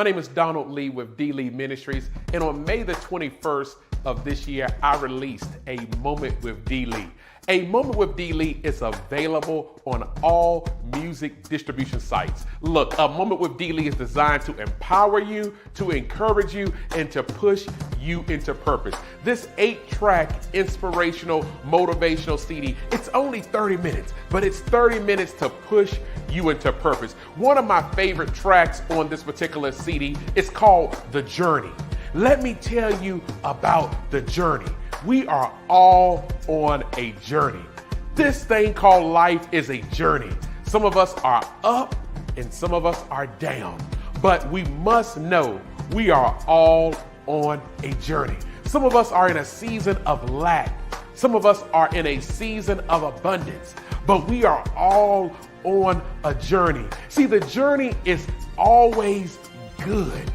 My name is Donald Lee with D. Lee Ministries, and on May the 21st of this year, I released A Moment with D. Lee. A Moment with D. Lee is available on all music distribution sites. Look, A Moment with D. Lee is designed to empower you, to encourage you, and to push you into purpose. This 8-track inspirational, motivational CD, it's only 30 minutes, but it's 30 minutes to push you into purpose. One of my favorite tracks on this particular CD is called The Journey. Let me tell you about the journey. We are all on a journey. This thing called life is a journey. Some of us are up and some of us are down, but we must know we are all on a journey. Some of us are in a season of lack. Some of us are in a season of abundance, but we are all on a journey. See, the journey is always good,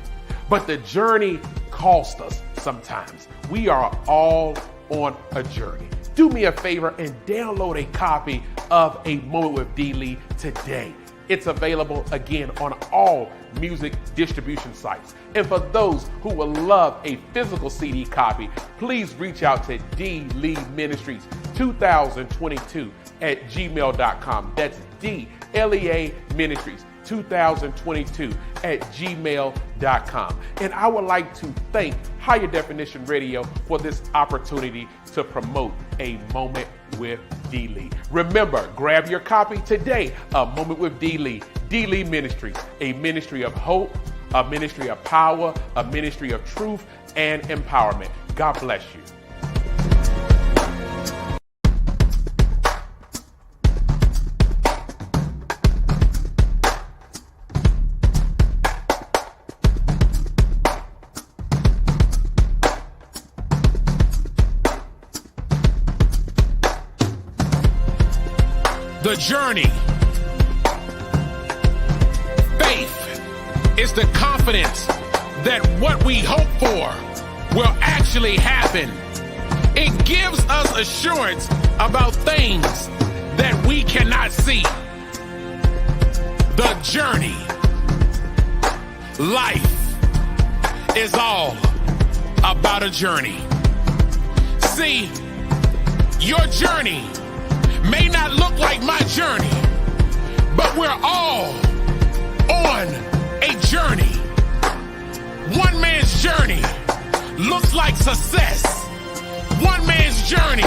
but the journey costs us sometimes. We are all on a journey. Do me a favor and download a copy of A Moment with D. Lee today. It's available again on all music distribution sites. And for those who would love a physical CD copy, please reach out to D. Lee Ministries 2022 at gmail.com. That's DLEA Ministries 2022 at gmail.com. And I would like to thank Higher Definition Radio for this opportunity to promote A Moment with D. Lee. Remember, grab your copy today, A Moment with D. Lee, D. Lee Ministries, a ministry of hope, a ministry of power, a ministry of truth and empowerment. God bless you. The journey. Faith is the confidence that what we hope for will actually happen. It gives us assurance about things that we cannot see. The journey. Life is all about a journey. See, your journey may not look like my journey, but we're all on a journey. One man's journey looks like success. One man's journey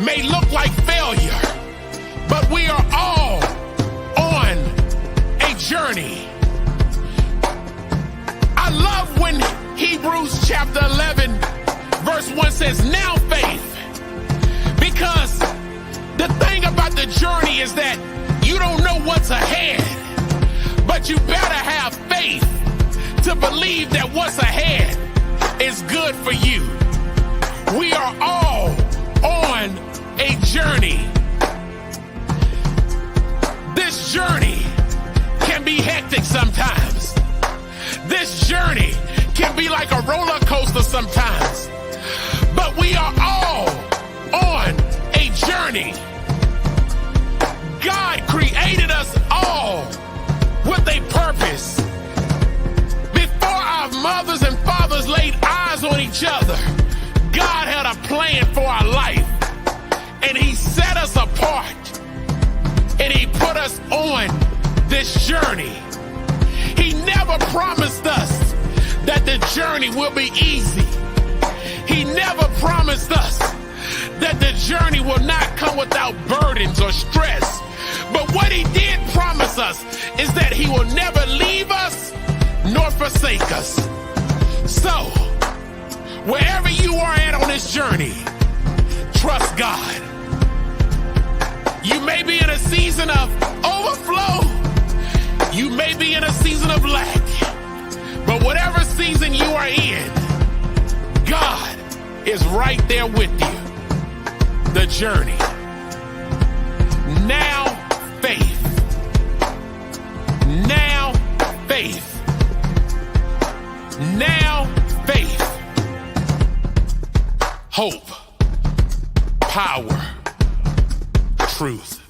may look like failure, but we are all on a journey. I love when Hebrews chapter 11 verse 1 says, now faith, because the thing about the journey is that you don't know what's ahead, but you better have faith to believe that what's ahead is good for you. We are all on a journey. This journey can be hectic sometimes. This journey can be like a roller coaster sometimes, but we are all on a journey. God created us all with a purpose. Before our mothers and fathers laid eyes on each other, God had a plan for our life, and He set us apart, and He put us on this journey. He never promised us that the journey will be easy. He never promised us that the journey will not come without burdens or stress. But what He did promise us is that He will never leave us nor forsake us. So, wherever you are at on this journey, trust God. You may be in a season of overflow. You may be in a season of lack. But whatever season you are in, God is right there with you. The journey. Now faith. Now faith. Now faith. Hope. Power. Truth.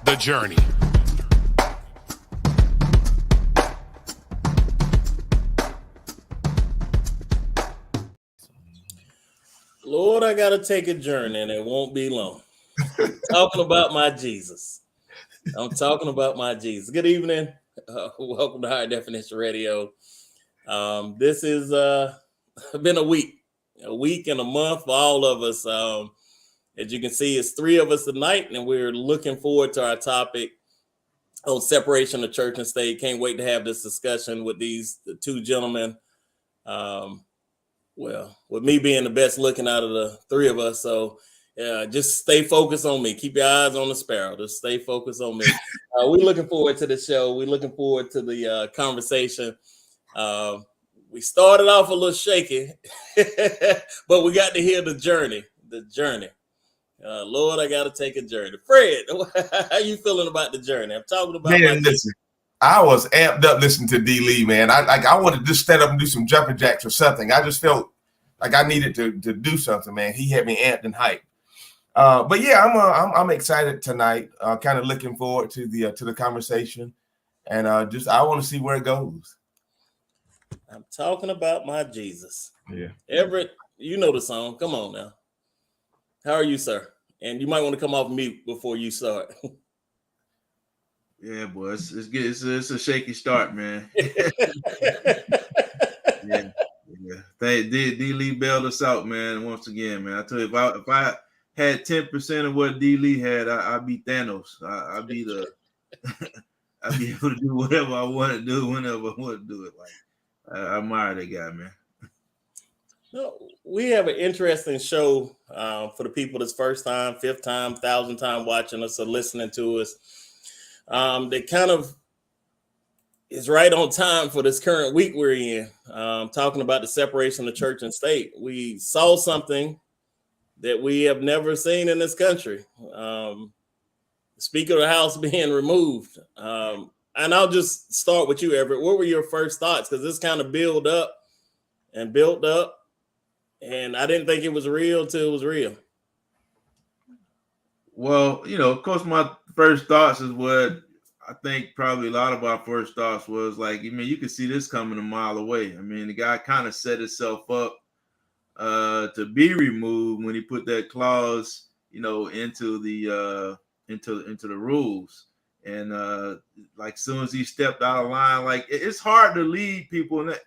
The journey. Lord, I gotta take a journey, and it won't be long. Talking about my Jesus. I'm talking about my Jesus. Good evening. Welcome to Higher Definition Radio. This is been a week and a month for all of us. As you can see, it's three of us tonight, and we're looking forward to our topic on separation of church and state. Can't wait to have this discussion with these two gentlemen. Well, with me being the best looking out of the three of us, so just stay focused on me. Keep your eyes on the sparrow. Just stay focused on me. We're looking forward to the show. We're looking forward to the conversation. We started off a little shaky, but we got to hear the journey. The journey. Lord, I got to take a journey. Fred, how you feeling about the journey? I'm talking about listen, I was amped up listening to D. Lee, man. I wanted to just stand up and do some jumping jacks or something. I just felt like I needed to do something, man. He had me amped and hyped. But yeah, I'm excited tonight. Kind of looking forward to the conversation, and I want to see where it goes. I'm talking about my Jesus. Yeah, Everett, you know the song. Come on now. How are you, sir? And you might want to come off mute before you start. Yeah, boy, it's good. It's a shaky start, man. yeah. D. Lee bailed us out, man. Once again, man. I tell you, if I had 10% of what D. Lee had, I'd be Thanos. I'd be I'd be able to do whatever I want to do whenever I want to do it. Like I admire that guy, man. No, we have an interesting show for the people that's first time, fifth time, 1,000th time watching us or listening to us. That kind of is right on time for this current week we're in, talking about the separation of church and state. We saw something that we have never seen in this country. The Speaker of the House being removed. And I'll just start with you, Everett. What were your first thoughts? Because this kind of built up. And I didn't think it was real till it was real. Well, of course, my first thoughts is what I think probably a lot of our first thoughts was like, you could see this coming a mile away. The guy kind of set himself up to be removed when he put that clause, into the rules. And like soon as he stepped out of line, like it's hard to lead people. And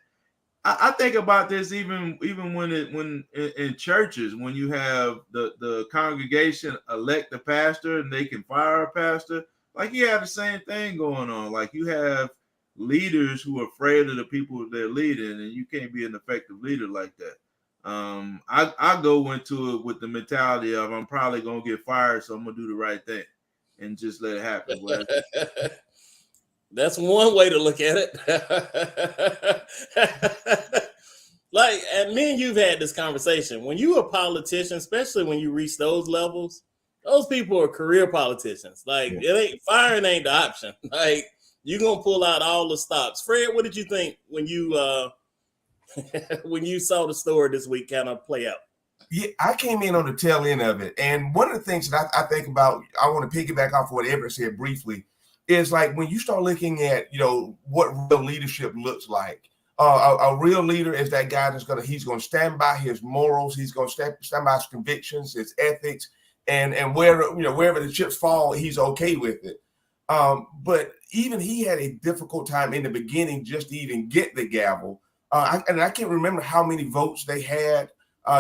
I think about this even when in churches, when you have the congregation elect a pastor and they can fire a pastor, like you have the same thing going on. Like you have leaders who are afraid of the people they're leading, and you can't be an effective leader like that. I go into it with the mentality of I'm probably gonna get fired, so I'm gonna do the right thing and just let it happen. That's one way to look at it. And me and you've had this conversation. When you're a politician, especially when you reach those levels, those people are career politicians. Like firing ain't the option. Like you're gonna pull out all the stops. Fred, what did you think when you when you saw the story this week kind of play out? Yeah, I came in on the tail end of it, and one of the things that I think about, I want to piggyback off what Everett said briefly. Is like when you start looking at, what real leadership looks like. A real leader is that guy that's he's going to stand by his morals. He's going to stand by his convictions, his ethics, and wherever the chips fall, he's okay with it. But even he had a difficult time in the beginning just to even get the gavel. I can't remember how many votes they had.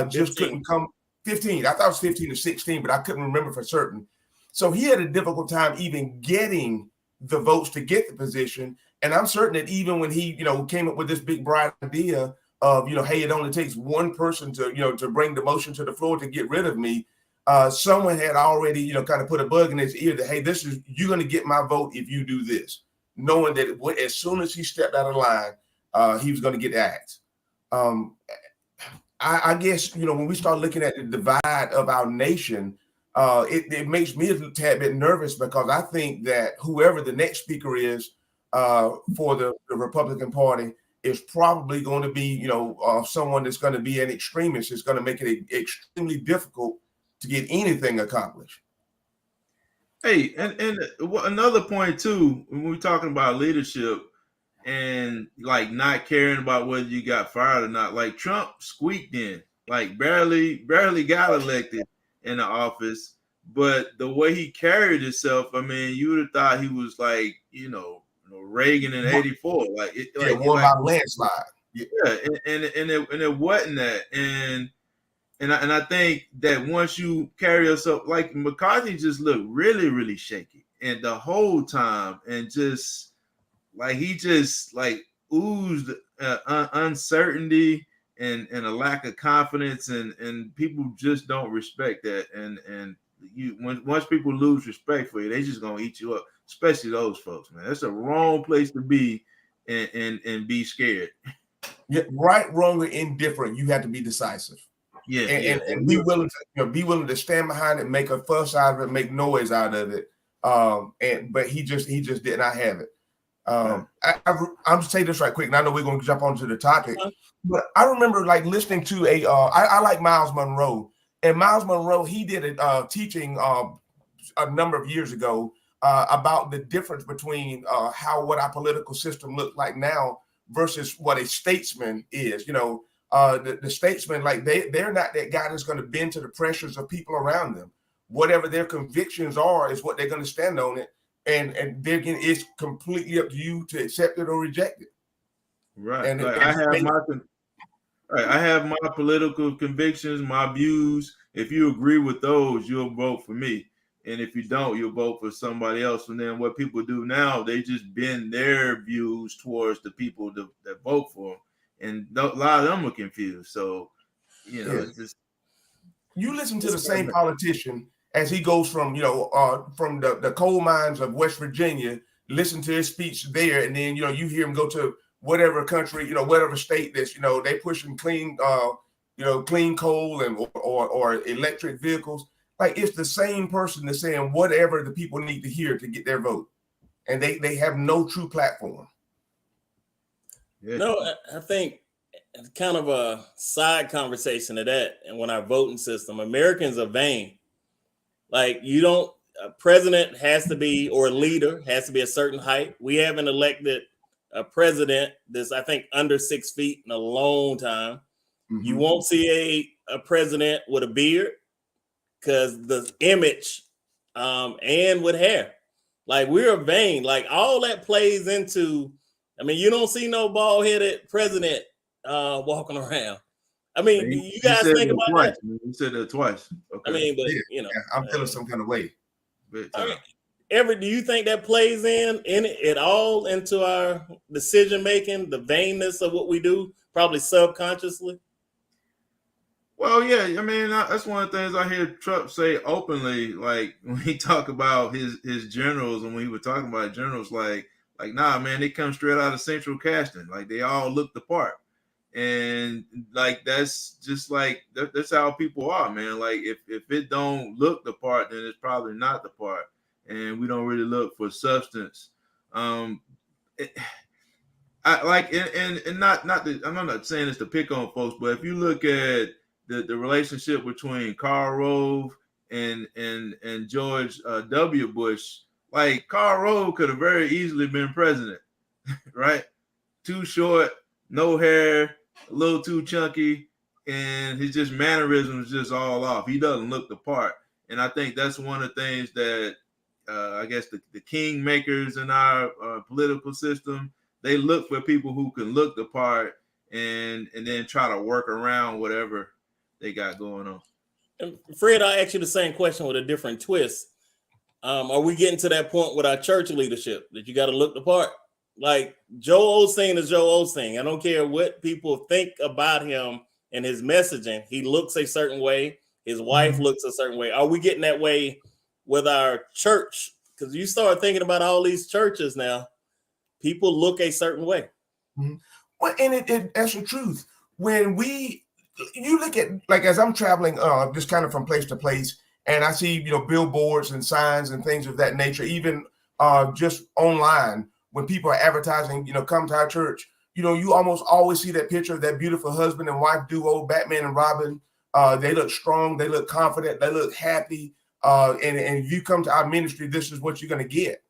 Just 15. Couldn't come 15. I thought it was 15 or 16, but I couldn't remember for certain. So he had a difficult time even getting the votes to get the position. And I'm certain that even when he, came up with this big bright idea of, hey, it only takes one person to bring the motion to the floor to get rid of me. Someone had already, kind of put a bug in his ear that, hey, you're going to get my vote if you do this, knowing that as soon as he stepped out of line, he was going to get axed. I guess, when we start looking at the divide of our nation, it makes me a tad bit nervous because I think that whoever the next speaker is for the Republican Party is probably going to be, someone that's going to be an extremist. It's going to make it extremely difficult to get anything accomplished. Hey, and another point too, when we're talking about leadership and like not caring about whether you got fired or not, like Trump squeaked in. like barely got elected in the office, but the way he carried himself, I mean, you would have thought he was like, Reagan in '84, won by landslide. Yeah, and it wasn't that, and I think that once you carry yourself like McCarthy just looked really, really shaky, and the whole time, and just like he just like oozed uncertainty and a lack of confidence, and people just don't respect that, and once people lose respect for you, they just gonna eat you up, especially those folks, man. That's a wrong place to be, and be scared. Yeah, right, wrong, or indifferent, you have to be decisive. Yeah, and be willing to stand behind it, make a fuss out of it, make noise out of it. But he just did not have it. I'm just saying this right quick, and I know we're going to jump onto the topic. But I remember like listening to I like Miles Monroe, and Miles Monroe, he did a teaching a number of years ago about the difference between what our political system looks like now versus what a statesman is. The statesmen, like they're not that guy that's going to bend to the pressures of people around them. Whatever their convictions are is what they're going to stand on it, and again, it's completely up to you to accept it or reject it. Right. And I have my political convictions, my views. If you agree with those, you'll vote for me, and if you don't, you'll vote for somebody else. And then what people do now, they just bend their views towards the people that vote for them. And a lot of them are confused. So, it's just, you listen to the same politician as he goes from the coal mines of West Virginia, listen to his speech there, and then you hear him go to whatever country, whatever state that's they pushing clean clean coal and or electric vehicles. Like, it's the same person that's saying whatever the people need to hear to get their vote, and they have no true platform. Yeah. No, I think kind of a side conversation to that. And when our voting system, Americans are vain. Like, a president has to be, or a leader has to be a certain height. We haven't elected a president that's, I think, under 6 feet in a long time. Mm-hmm. You won't see a president with a beard because the image and with hair. Like, we're vain. Like, all that plays into, you don't see no bald-headed president walking around. You guys think about that? You said that twice. Okay. I'm feeling some kind of way. Do you think that plays in it all into our decision-making, the vainness of what we do, probably subconsciously? Well, yeah. That's one of the things I hear Trump say openly, like when he talk about his generals, and when he was talking about generals, like, nah, man, they come straight out of central casting. Like, they all look the part. And like, that's just like, that's how people are, man. Like, if it don't look the part, then it's probably not the part. And we don't really look for substance. I'm not saying this to pick on folks, but if you look at the relationship between Karl Rove and George W. Bush, like, Karl Rove could have very easily been president, right? Too short, no hair, a little too chunky, and his just mannerisms just all off. He doesn't look the part. And I think that's one of the things that I guess the king makers in our political system, they look for people who can look the part and then try to work around whatever they got going on. And Fred, I ask you the same question with a different twist. Are we getting to that point with our church leadership that you got to look the part? Like, Joel Osteen is Joel Osteen. I don't care what people think about him and his messaging. He looks a certain way. His wife looks a certain way. Are we getting that way with our church? Because you start thinking about all these churches now, people look a certain way. Mm-hmm. Well, and that's the truth. When you look at, like, as I'm traveling just kind of from place to place, and I see, billboards and signs and things of that nature, even just online, when people are advertising, come to our church, you almost always see that picture of that beautiful husband and wife duo, Batman and Robin. They look strong, they look confident, they look happy. And if you come to our ministry, this is what you're going to get.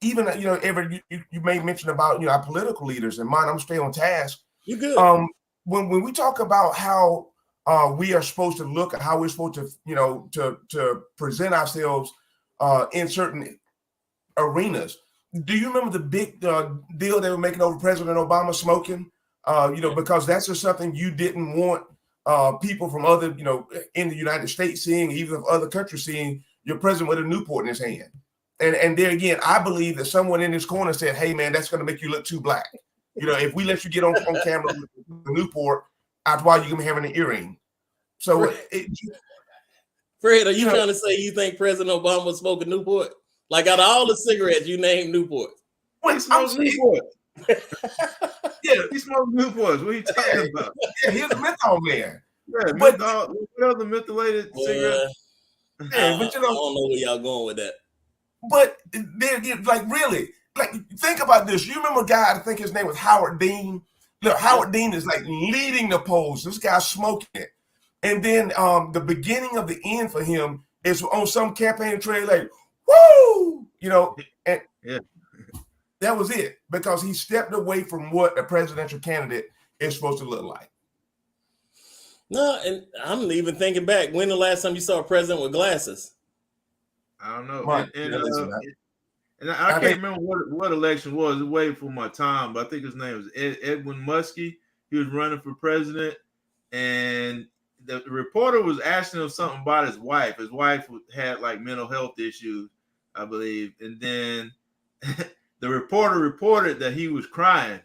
Even, you may mention about, our political leaders, and mine, I'm staying on task. You good. When we talk about how we are supposed to look at how we're supposed to, to present ourselves in certain arenas. Do you remember the big deal they were making over President Obama smoking? Because that's just something you didn't want people from other, in the United States seeing, even of other countries seeing your president with a Newport in his hand. And there again, I believe that someone in this corner said, "Hey man, that's going to make you look too black. If we let you get on camera with the Newport, after a while you're going to be having an earring." So, Fred, are you trying to say you think President Obama was smoking Newport? Like out of all the cigarettes, you named Newport. He smokes Newport. Yeah, he smokes Newports. What are you talking about? Yeah, he's a menthol man. Yeah, what other methylated cigarettes? I don't know where y'all going with that. But then, really, think about this. You remember a guy, I think his name was Howard Dean. Look, Howard Dean is like leading the polls. This guy's smoking it. And then the beginning of the end for him is on some campaign trail, like, woo, and that was it, because he stepped away from what a presidential candidate is supposed to look like. No, and I'm even thinking back, when the last time you saw a president with glasses? I don't know. Right. And I can't remember what election was. It was way before my time, but I think his name was Edwin Muskie. He was running for president, and the reporter was asking him something about his wife. His wife had like mental health issues, I believe. And then the reporter reported that he was crying.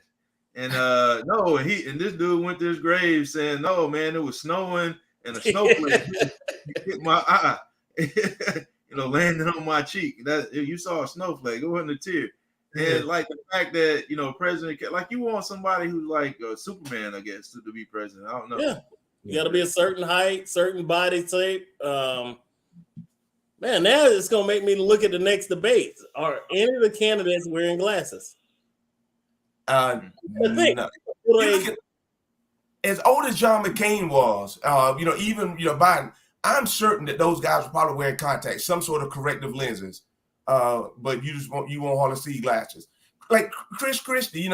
And and this dude went to his grave saying, "No, man, it was snowing and a snowflake hit my eye, landing on my cheek. That you saw a snowflake, it wasn't a tear." And like the fact that president, like you want somebody who's like Superman, I guess, to be president. I don't know. Yeah, you got to be a certain height, certain body type. Man, now it's gonna make me look at the next debate. Are any of the candidates wearing glasses? No. As old as John McCain was, even Biden, I'm certain that those guys were probably wearing contacts, some sort of corrective lenses. But you won't hardly see glasses. Like Chris Christie,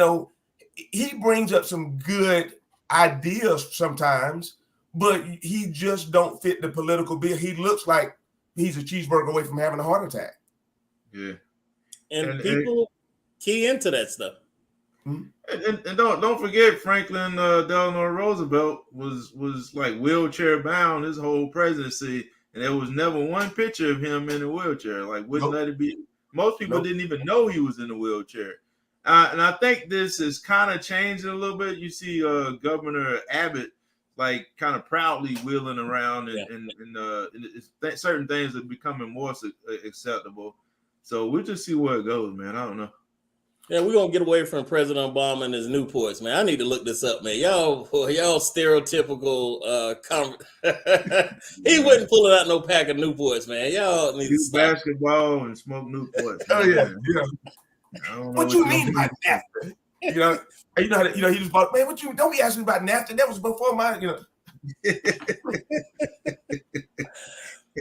he brings up some good ideas sometimes, but he just don't fit the political bill. He looks like he's a cheeseburger away from having a heart attack. Yeah, and people key into that stuff. And don't forget, Franklin Delano Roosevelt was like wheelchair bound his whole presidency, and there was never one picture of him in a wheelchair. Like, wouldn't let it be? Most people didn't even know he was in a wheelchair. And I think this is kind of changing a little bit. You see Governor Abbott like kind of proudly wheeling around, and certain things are becoming more acceptable. So we'll just see where it goes, man. I don't know. Yeah, we're gonna get away from President Obama and his Newports, man. I need to look this up, man. Y'all stereotypical. He wouldn't pull out no pack of Newports, man. Y'all need to stop. Basketball and smoke Newports. Oh yeah. What you mean by NAFTA? He just bought. Man, what you don't be asking about NAFTA? That was before my.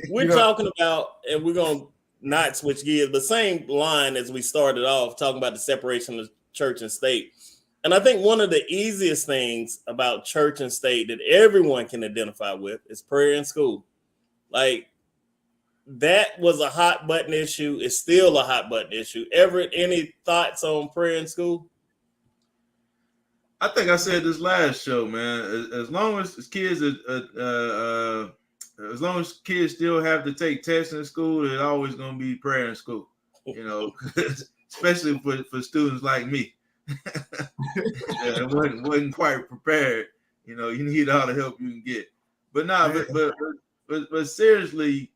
We're talking about, and we're gonna not switch gears, the same line as we started off talking about the separation of church and state. And I think one of the easiest things about church and state that everyone can identify with is prayer in school. Like, that was a hot button issue. It's still a hot button issue. Everett, any thoughts on prayer in school? I think I said this last show, man. As long as kids as long as kids still have to take tests in school, there's always going to be prayer in school, especially for students like me. wasn't quite prepared. You need all the help you can get. But but seriously,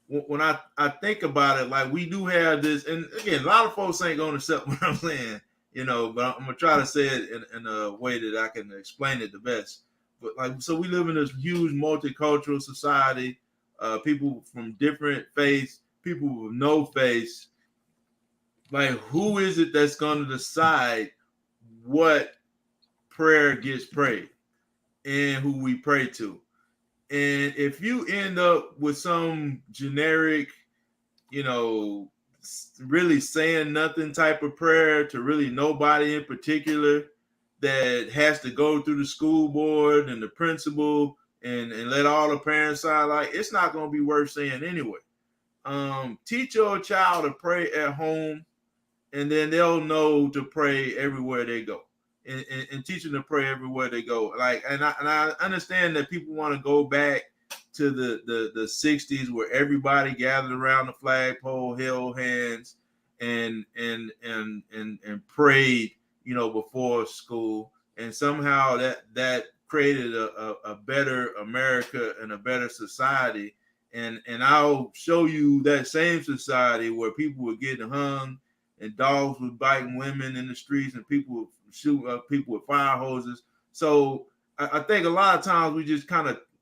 when I think about it, like, we do have this, and again, a lot of folks ain't going to accept what I'm saying, but I'm going to try to say it in a way that I can explain it the best. But so we live in this huge multicultural society, people from different faiths, people with no faith. Like, who is it that's going to decide what prayer gets prayed and who we pray to? And if you end up with some generic, really saying nothing type of prayer to really nobody in particular, that has to go through the school board and the principal and let all the parents sign, like it's not going to be worth saying anyway. Teach your child to pray at home, and then they'll know to pray everywhere they go, and teach them to pray everywhere they go. Like, and I understand that people want to go back to the 60s where everybody gathered around the flagpole, held hands, and prayed, you know, before school, and somehow that created a better America and a better society. And I'll show you that same society where people were getting hung and dogs were biting women in the streets and people would shoot people with fire hoses. So I think a lot of times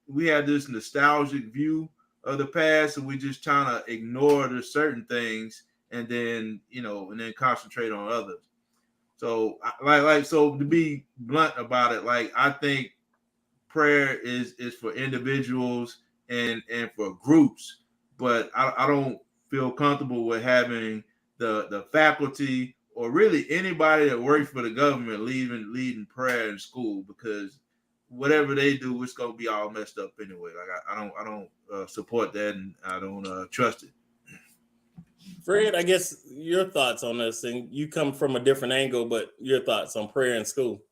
we have this nostalgic view of the past, and we just trying to ignore the certain things and then concentrate on others. So so to be blunt about it, like I think prayer is for individuals and for groups, but I don't feel comfortable with having the faculty or really anybody that works for the government leading prayer in school, because whatever they do, it's gonna be all messed up anyway. Like I don't support that, and I don't trust it. Fred, I guess your thoughts on this, and you come from a different angle, but your thoughts on prayer in school.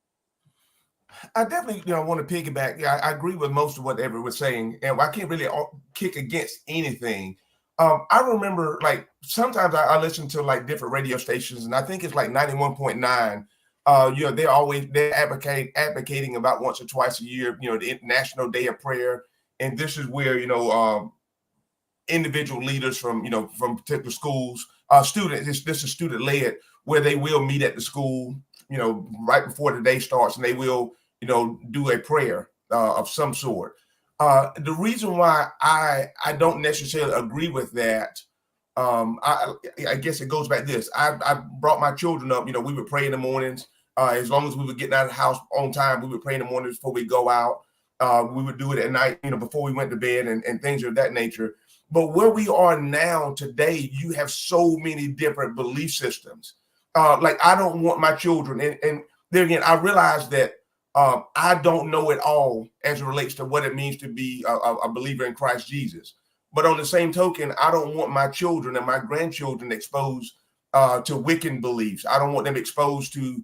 I definitely, want to piggyback. Yeah, I agree with most of what Everett was saying, and I can't really kick against anything. I remember, like, sometimes I listen to like different radio stations, and I think it's like 91.9. They're advocating about once or twice a year, the National Day of Prayer, and this is where individual leaders from particular schools, students. This is student led, where they will meet at the school, right before the day starts, and they will do a prayer of some sort. The reason why I don't necessarily agree with that, I guess it goes back to this. I brought my children up. We would pray in the mornings. As long as we were getting out of the house on time, we would pray in the mornings before we go out. We would do it at night, before we went to bed, and things of that nature. But where we are now today, you have so many different belief systems. Like, I don't want my children, and there again, I realize that I don't know it all as it relates to what it means to be a believer in Christ Jesus. But on the same token, I don't want my children and my grandchildren exposed to Wiccan beliefs. I don't want them exposed to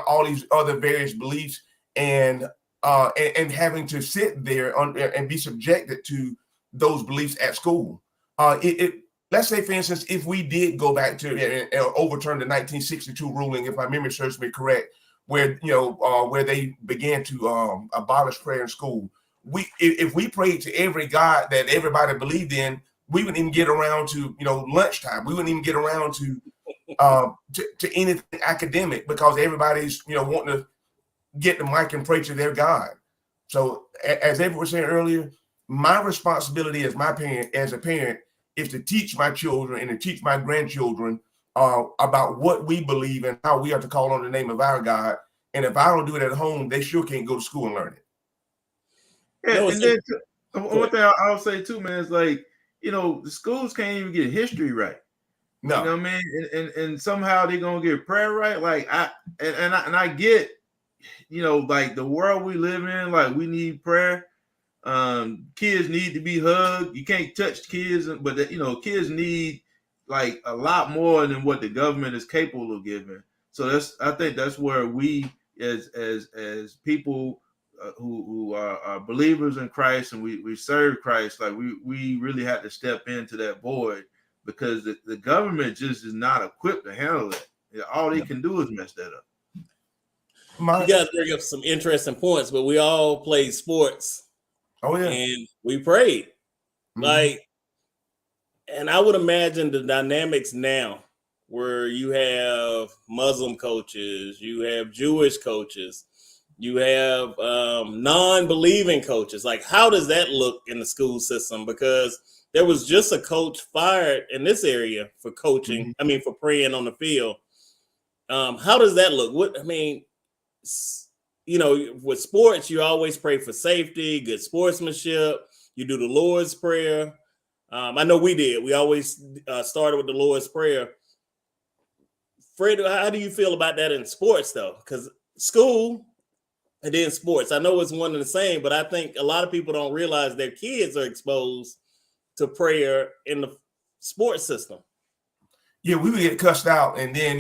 all these other various beliefs and having to sit there and be subjected to those beliefs at school. Let's say, for instance, if we did go back to and overturn the 1962 ruling, if my memory serves me correct, where they began to abolish prayer in school, if we prayed to every god that everybody believed in, we wouldn't even get around to lunchtime. We wouldn't even get around to anything academic, because everybody's wanting to get the mic and pray to their God. So as Everett was saying earlier, my responsibility as a parent is to teach my children and to teach my grandchildren about what we believe and how we are to call on the name of our God. And if I don't do it at home, they sure can't go to school and learn it. Yeah, and then one thing I'll say too, man, is like, the schools can't even get history right. No, you know what I mean? And somehow they're gonna get prayer right. Like I get, like the world we live in, like we need prayer. Kids need to be hugged. You can't touch kids, but kids need like a lot more than what the government is capable of giving. So I think that's where we as people who are believers in Christ and we serve Christ, like we really have to step into that void, because the government just is not equipped to handle it. All they can do is mess that up. You guys bring up some interesting points, but we all played sports. Oh yeah, and we prayed. Mm-hmm. And I would imagine the dynamics now, where you have Muslim coaches, you have Jewish coaches, you have non-believing coaches. Like, how does that look in the school system? Because there was just a coach fired in this area for coaching. Mm-hmm. I mean, for praying on the field. How does that look? With sports, you always pray for safety, good sportsmanship. You do the Lord's Prayer. I know we did. We always started with the Lord's Prayer. Fred, how do you feel about that in sports, though? Because school, and then sports. I know it's one and the same, but I think a lot of people don't realize their kids are exposed to prayer in the sports system. Yeah, we would get cussed out, and then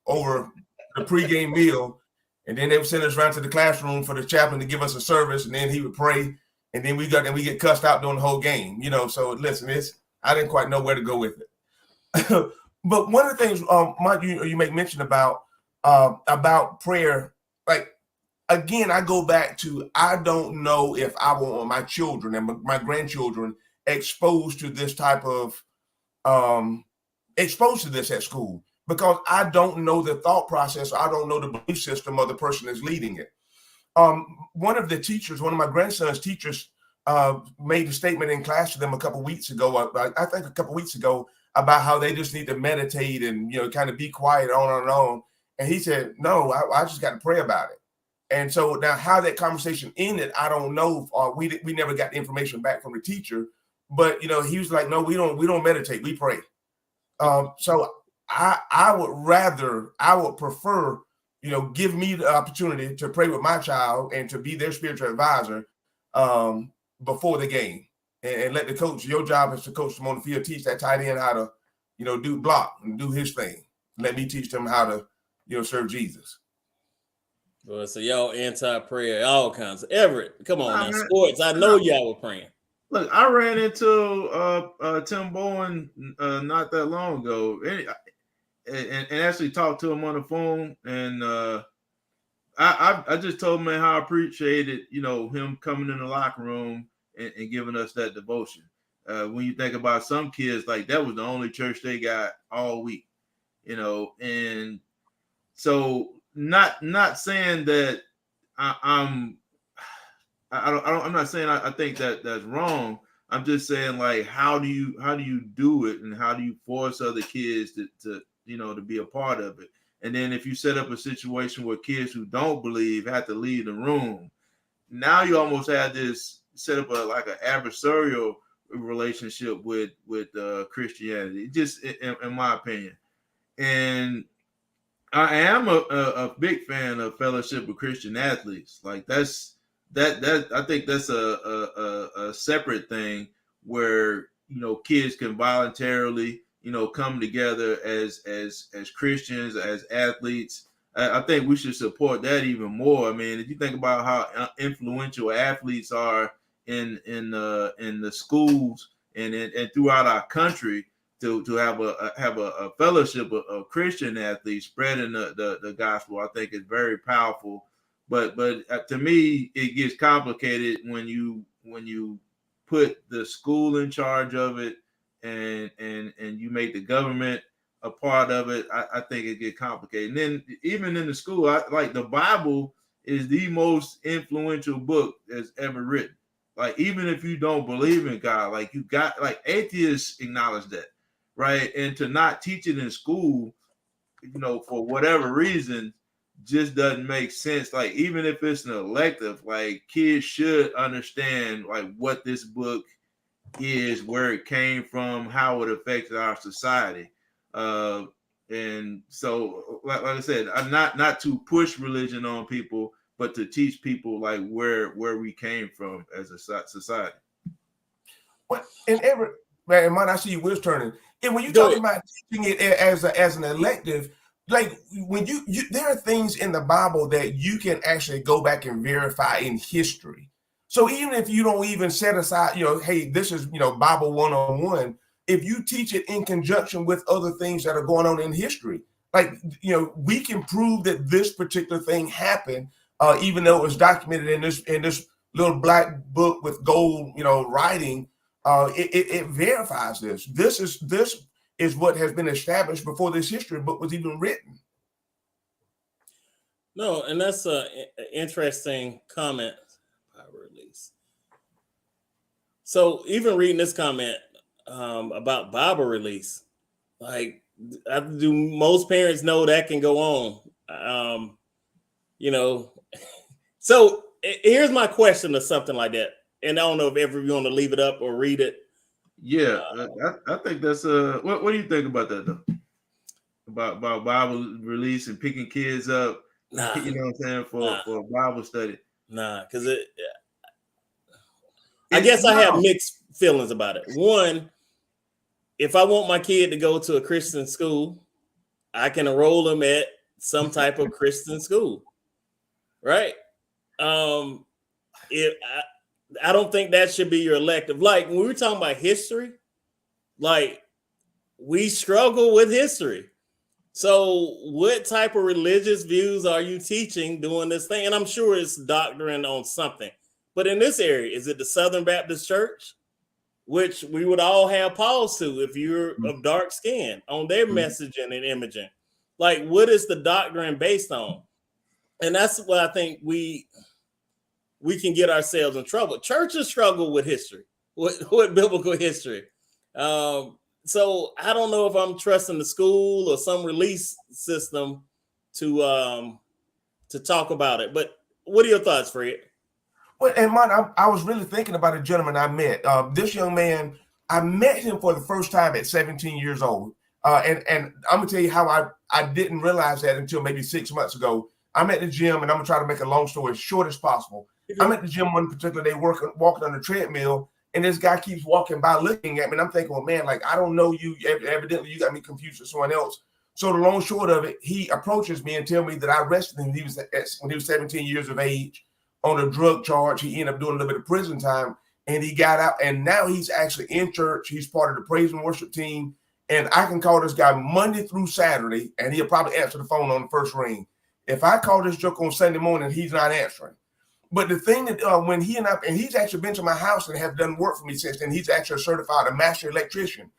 over the pregame meal, and then they would send us around to the classroom for the chaplain to give us a service, and then he would pray, and then we get cussed out during the whole game. So listen, I didn't quite know where to go with it. But one of the things, Mike, you make mention about prayer, like, again, I go back to, I don't know if I want my children and my grandchildren exposed to this type of exposed to this at school, because I don't know the thought process. I don't know the belief system of the person that's leading it. One of my grandson's teachers made a statement in class to them a couple weeks ago, about how they just need to meditate and, kind of be quiet on and on. And he said, no, I just got to pray about it. And so now how that conversation ended, I don't know. We never got the information back from the teacher, but, he was like, no, we don't meditate, we pray. So I would prefer, give me the opportunity to pray with my child and to be their spiritual advisor before the game, and let the coach, your job is to coach them on the field, teach that tight end how to, do block and do his thing. Let me teach them how to, serve Jesus. Well, so y'all anti-prayer, all kinds of Everett. Come on now, sports. I know y'all were praying. Look, I ran into Tim Bowen not that long ago, and actually talked to him on the phone, and I just told him how I appreciated him coming in the locker room and giving us that devotion. When you think about some kids, like, that was the only church they got all week, and so not saying that I'm not saying I think that that's wrong. I'm just saying, like, how do you do it, and how do you force other kids to be a part of it? And then if you set up a situation where kids who don't believe have to leave the room, now you almost have this set up an adversarial relationship with Christianity, just in my opinion. And I am a big fan of Fellowship of Christian Athletes. Like, that I think that's a separate thing where kids can voluntarily come together as Christians, as athletes. I think we should support that even more. I mean, if you think about how influential athletes are in the schools and throughout our country, to have a fellowship of Christian athletes spreading the gospel, I think is very powerful. But to me, it gets complicated when you put the school in charge of it, and you make the government a part of it. I think it gets complicated. And then even in the school, like, the Bible is the most influential book that's ever written. Like, even if you don't believe in God, like, atheists acknowledge that, right? And to not teach it in school, for whatever reason, just doesn't make sense. Like, even if it's an elective, like, kids should understand, like, what this book is, where it came from, how it affected our society. And so, like I said, I'm not to push religion on people, but to teach people, like, where we came from as a society. Well, and Everett, man, I see you wheels turning. And when you talk about teaching it as an elective, like, when you there are things in the Bible that you can actually go back and verify in history. So even if you don't even set aside, hey, this is, Bible 101, if you teach it in conjunction with other things that are going on in history, like, we can prove that this particular thing happened, even though it was documented in this little black book with gold, writing. It verifies this. This is what has been established before this history book was even written. No, and that's an interesting comment. Release. So even reading this comment about Bible release, like, do most parents know that can go on? So here's my question to something like that, and I don't know if ever you want to leave it up or read it. Yeah, I think that's what do you think about that, though? About Bible release and picking kids up Nah, You know what I'm saying? For a Bible study. because I guess I have mixed feelings about it. One, if I want my kid to go to a Christian school, I can enroll them at some type of Christian school, right? If I don't think that should be your elective. Like when we were talking about history, like we struggle with history. So what type of religious views are you teaching doing this thing? And I'm sure it's doctrine on something. But in this area, is it the Southern Baptist Church, which we would all have Paul's to if you're of dark skin on their messaging and imaging? Like, what is the doctrine based on? And that's what I think we can get ourselves in trouble. Churches struggle with history, with biblical history. So I don't know if I'm trusting the school or some release system to talk about it. But what are your thoughts, Fred? Well, and man, I was really thinking about a gentleman I met. This young man, I met him for the first time at 17 years old. And I'm gonna tell you how I didn't realize that until maybe 6 months ago. I'm at the gym, and I'm gonna try to make a long story as short as possible. I'm at the gym one particular day walking on the treadmill, and this guy keeps walking by looking at me, and I'm thinking, well, man, like, I don't know you. Evidently, you got me confused with someone else. So the long short of it, he approaches me and tells me that I arrested him when he was 17 years of age on a drug charge. He ended up doing a little bit of prison time, and he got out, and now he's actually in church. He's part of the praise and worship team, and I can call this guy Monday through Saturday, and he'll probably answer the phone on the first ring. If I call this joke on Sunday morning, he's not answering. But the thing that when he and he's actually been to my house and have done work for me since then. He's actually certified a master electrician.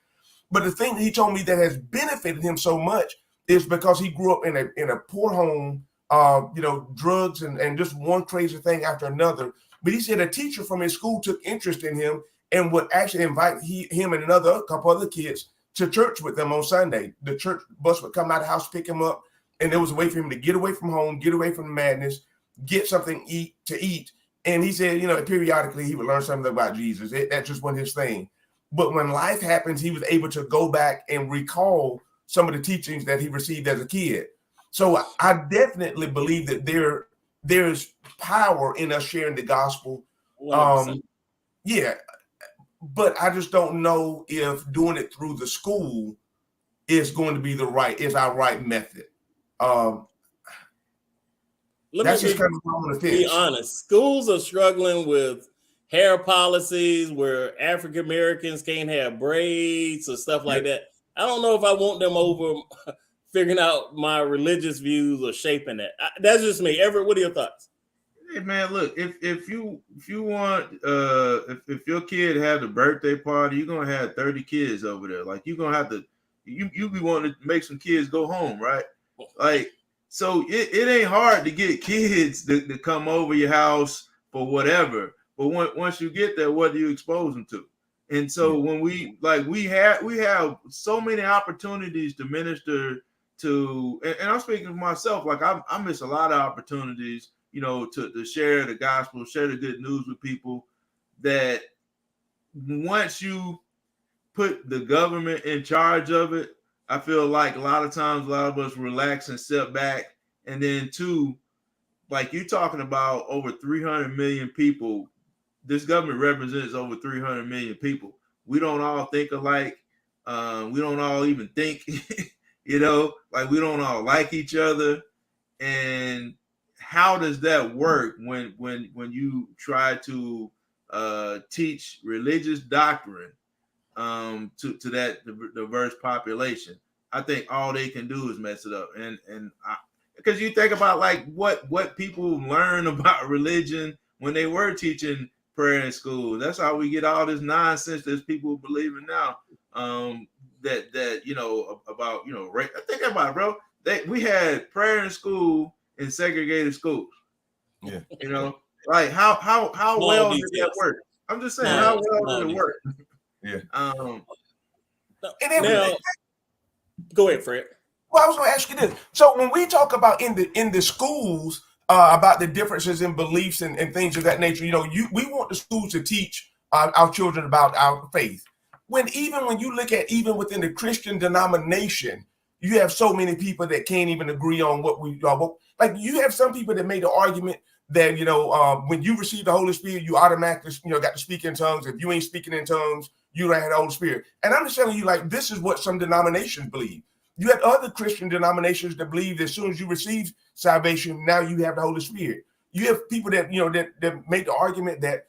But the thing that he told me that has benefited him so much is because he grew up in a poor home, drugs and just one crazy thing after another. But he said a teacher from his school took interest in him and would actually invite him and a couple other kids to church with them on Sunday. The church bus would come out of the house, pick him up, and there was a way for him to get away from home, get away from the madness, get something to eat. And he said, periodically he would learn something about Jesus. That just wasn't his thing. But when life happens, he was able to go back and recall some of the teachings that he received as a kid. So I definitely believe that there's power in us sharing the gospel. But I just don't know if doing it through the school is going to be our right method. Let me be honest. Schools are struggling with hair policies where African Americans can't have braids or stuff like that. I don't know if I want them over figuring out my religious views or shaping that. That's just me. Everett, what are your thoughts? Hey man, look, if you want if your kid had a birthday party, you're gonna have 30 kids over there. Like you're gonna have to you be wanting to make some kids go home, right? Like so it ain't hard to get kids to come over your house for whatever. But once you get there, what do you expose them to? And so when we have so many opportunities to minister to, and I'm speaking for myself, like I miss a lot of opportunities, to share the gospel, share the good news with people, that once you put the government in charge of it, I feel like a lot of times a lot of us relax and step back. And then two, like you're talking about over 300 million people. This government represents over 300 million people. We don't all think alike. We don't all even think, like we don't all like each other. And how does that work when you try to teach religious doctrine to that diverse population? I think all they can do is mess it up. And because you think about like what people learn about religion when they were teaching prayer in school. That's how we get all this nonsense that people believe in now. About rape. Think about it, bro. We had prayer in school in segregated schools. Yeah. Like how well did that work? I'm just saying, how well did it work? Yeah. Go ahead, Fred. Well, I was going to ask you this. So when we talk about in the schools about the differences in beliefs and things of that nature, we want the schools to teach our children about our faith. When you look at even within the Christian denomination, you have so many people that can't even agree on what we like. You have some people that made the argument that, when you receive the Holy Spirit, you automatically, got to speak in tongues. If you ain't speaking in tongues, you don't have the Holy Spirit. And I'm just telling you, like, this is what some denominations believe. You have other Christian denominations that believe that as soon as you receive salvation, now you have the Holy Spirit. You have people that, that make the argument that,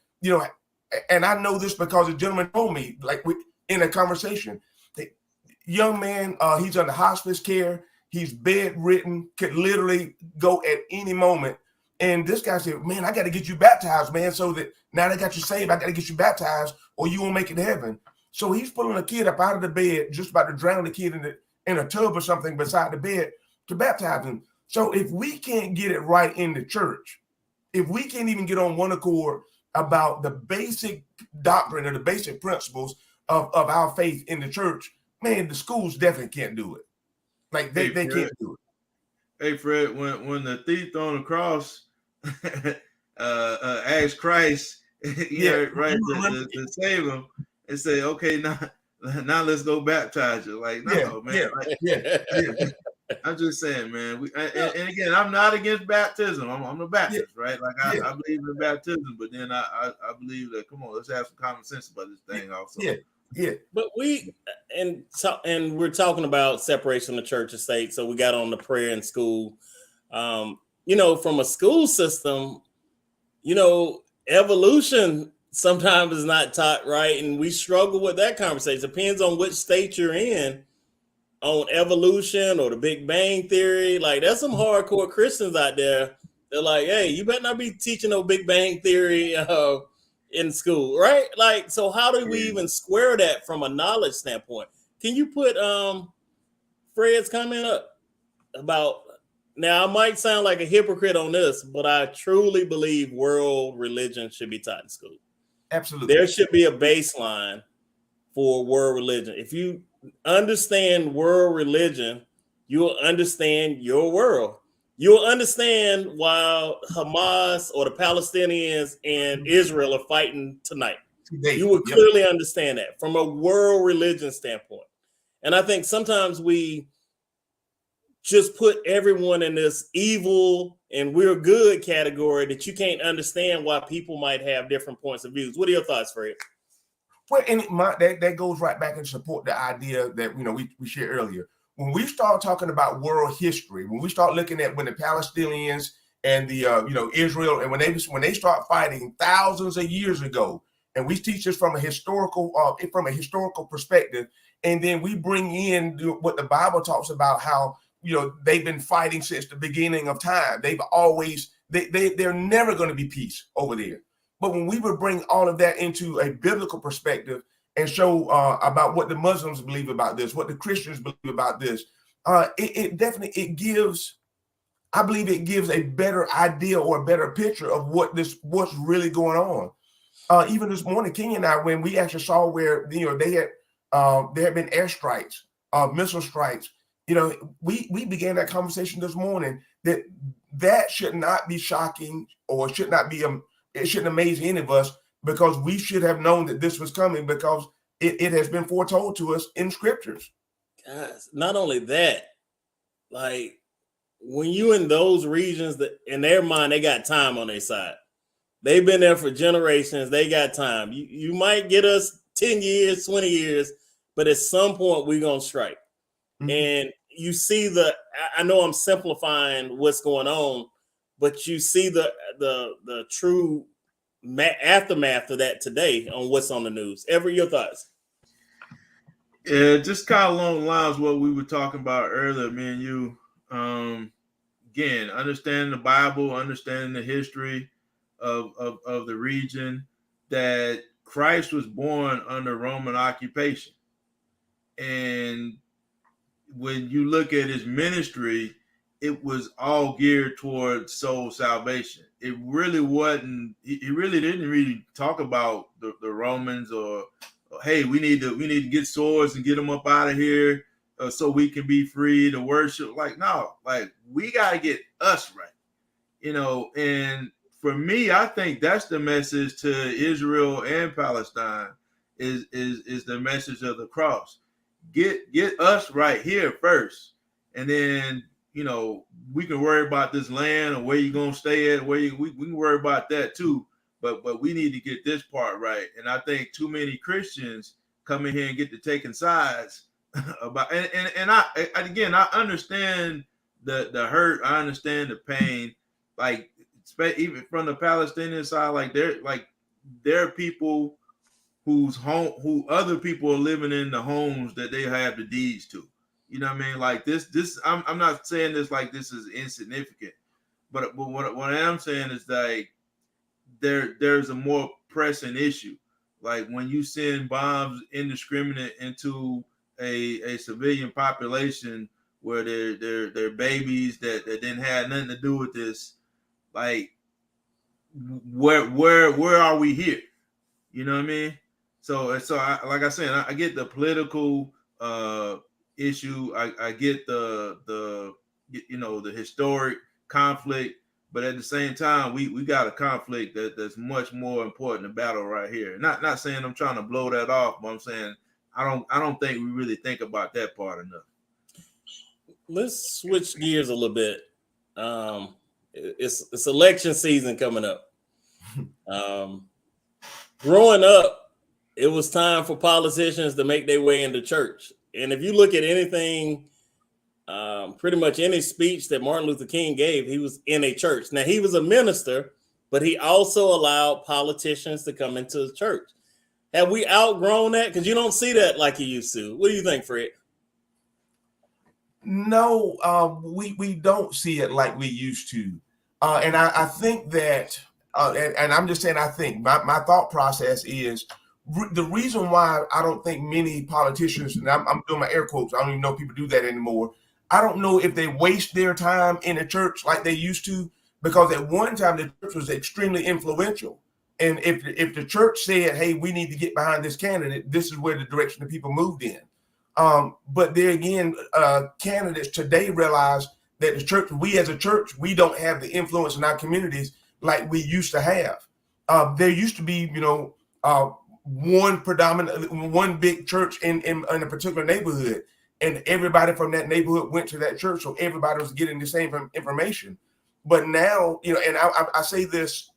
and I know this because a gentleman told me, like, in a conversation, the young man, he's under hospice care. He's bedridden, could literally go at any moment. And this guy said, man, I got to get you baptized, man, so that now they got you saved. I got to get you baptized or you won't make it to heaven. So he's pulling a kid up out of the bed, just about to drown the kid in a tub or something beside the bed to baptize him. So if we can't get it right in the church, if we can't even get on one accord about the basic doctrine or the basic principles of our faith in the church, man, the schools definitely can't do it. Like they can't do it. Hey, Fred, when the thief on the cross asked Christ, to save him, and say, okay, now let's go baptize you. Like, no, man. I'm just saying, man. And again, I'm not against baptism. I'm a Baptist, right? Like I believe in baptism, but then I believe that, come on, let's have some common sense about this thing also. Yeah. But we're talking about separation of church and state. So we got on the prayer in school. From a school system, evolution sometimes is not taught right. And we struggle with that conversation. Depends on which state you're in on evolution or the Big Bang Theory. Like, there's some hardcore Christians out there. They're like, hey, you better not be teaching no Big Bang Theory in school, right? Like, so how do we even square that from a knowledge standpoint? Can you put Fred's comment up about, now I might sound like a hypocrite on this, but I truly believe world religion should be taught in school. Absolutely. There should be a baseline for world religion. If you understand world religion, you'll understand your world. You'll understand why Hamas or the Palestinians and Israel are fighting tonight. You will clearly understand that from a world religion standpoint. And I think sometimes we just put everyone in this evil and we're good category that you can't understand why people might have different points of views. What are your thoughts, Fred? Well, and that goes right back and support the idea that we shared earlier. When we start talking about world history, when we start looking at when the Palestinians and the Israel, and when they start fighting thousands of years ago, and we teach this from a historical perspective, and then we bring in what the Bible talks about, how they've been fighting since the beginning of time. They've always they're never going to be peace over there. But when we would bring all of that into a biblical perspective and show about what the Muslims believe about this, what the Christians believe about this, it gives a better idea or a better picture of what's really going on. Even this morning, Kenya and I, when we actually saw where there had been airstrikes, missile strikes, we began that conversation this morning that should not be shocking or should not be it shouldn't amaze any of us, because we should have known that this was coming, because it has been foretold to us in scriptures. Guys, not only that, like, when you in those regions, that in their mind, they got time on their side. They've been there for generations. They got time. You might get us 10 years, 20 years, but at some point we're going to strike. Mm-hmm. And you see I know I'm simplifying what's going on, but you see the true aftermath of that today on what's on the news. Your thoughts? Yeah, just kind of along the lines of what we were talking about earlier, me and you. Again, understanding the Bible, understanding the history of the region, that Christ was born under Roman occupation. And when you look at his ministry, it was all geared towards soul salvation. It really wasn't. He really didn't talk about the Romans or hey, we need to get swords and get them up out of here so we can be free to worship. Like, no, like, we got to get us right, And for me, I think that's the message to Israel and Palestine is the message of the cross. Get us right here first. and then we can worry about this land or where you're gonna stay at. We can worry about that too. But we need to get this part right. And I think too many Christians come in here and get to taking sides about. And I understand the hurt. I understand the pain. Like even from the Palestinian side, like there are people who other people are living in the homes that they have the deeds to. You know what I mean? Like this I'm not saying this like this is insignificant, but what I am saying is like there's a more pressing issue. Like when you send bombs indiscriminate into a civilian population where they're babies that didn't have nothing to do with this, like where are we here? You know what I mean? So like I said, I get the political issue. I get the historic conflict, but at the same time, we got a conflict that's much more important than battle right here. Not saying I'm trying to blow that off, but I'm saying I don't think we really think about that part enough. Let's switch gears a little bit. It's election season coming up. Growing up, it was time for politicians to make their way into church. And if you look at anything, pretty much any speech that Martin Luther King gave, he was in a church. Now, he was a minister, but he also allowed politicians to come into the church. Have we outgrown that? Because you don't see that like you used to. What do you think, Fred? No, we don't see it like we used to. And I think that, and I'm just saying, I think my thought process is the reason why I don't think many politicians, and I'm doing my air quotes, I don't even know if people do that anymore. I don't know if they waste their time in a church like they used to, because at one time the church was extremely influential. And if the church said, hey, we need to get behind this candidate, this is where the direction the people moved in. But there again, candidates today realize that the church, we as a church, we don't have the influence in our communities like we used to have. There used to be, one big church in a particular neighborhood, and everybody from that neighborhood went to that church, so everybody was getting the same information. But now, and I say this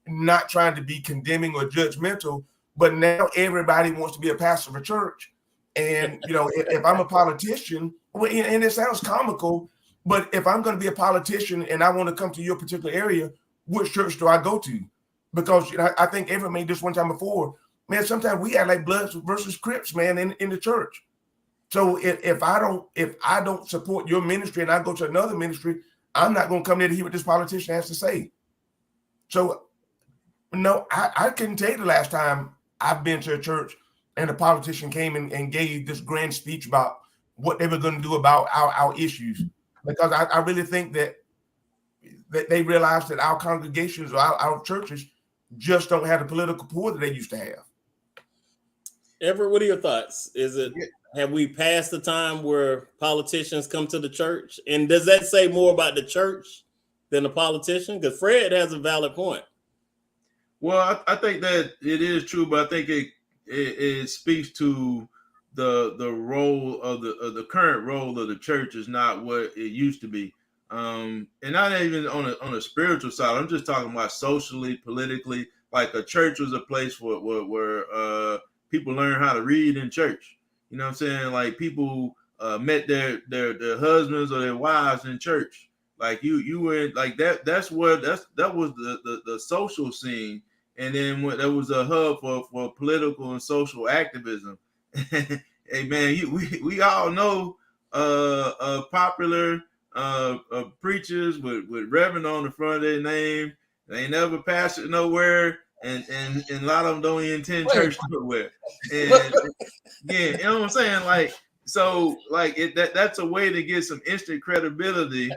not trying to be condemning or judgmental, but now everybody wants to be a pastor of a church. And, if I'm a politician, and it sounds comical, but if I'm going to be a politician and I want to come to your particular area, which church do I go to? Because I think Everett made this one time before, man, sometimes we act like Bloods versus Crips, man, in the church. So if I don't support your ministry and I go to another ministry, I'm not going to come there to hear what this politician has to say. So, no, I couldn't tell you the last time I've been to a church and a politician came and gave this grand speech about what they were going to do about our issues. Because I really think that they realize that our congregations or our churches just don't have the political power that they used to have. Everett, what are your thoughts? Have we passed the time where politicians come to the church? And does that say more about the church than the politician? Because Fred has a valid point. Well, I think that it is true, but I think it speaks to the role of the current role of the church is not what it used to be, and not even on a spiritual side. I'm just talking about socially, politically. Like a church was a place where people learn how to read in church. You know what I'm saying? Like people met their husbands or their wives in church. Like you were like that. That was the social scene. And then there was a hub for political and social activism. Hey man, we all know popular preachers with Reverend on the front of their name. They ain't never pastored nowhere, and a lot of them don't even attend church nowhere. And yeah, you know what I'm saying? Like, so like that's a way to get some instant credibility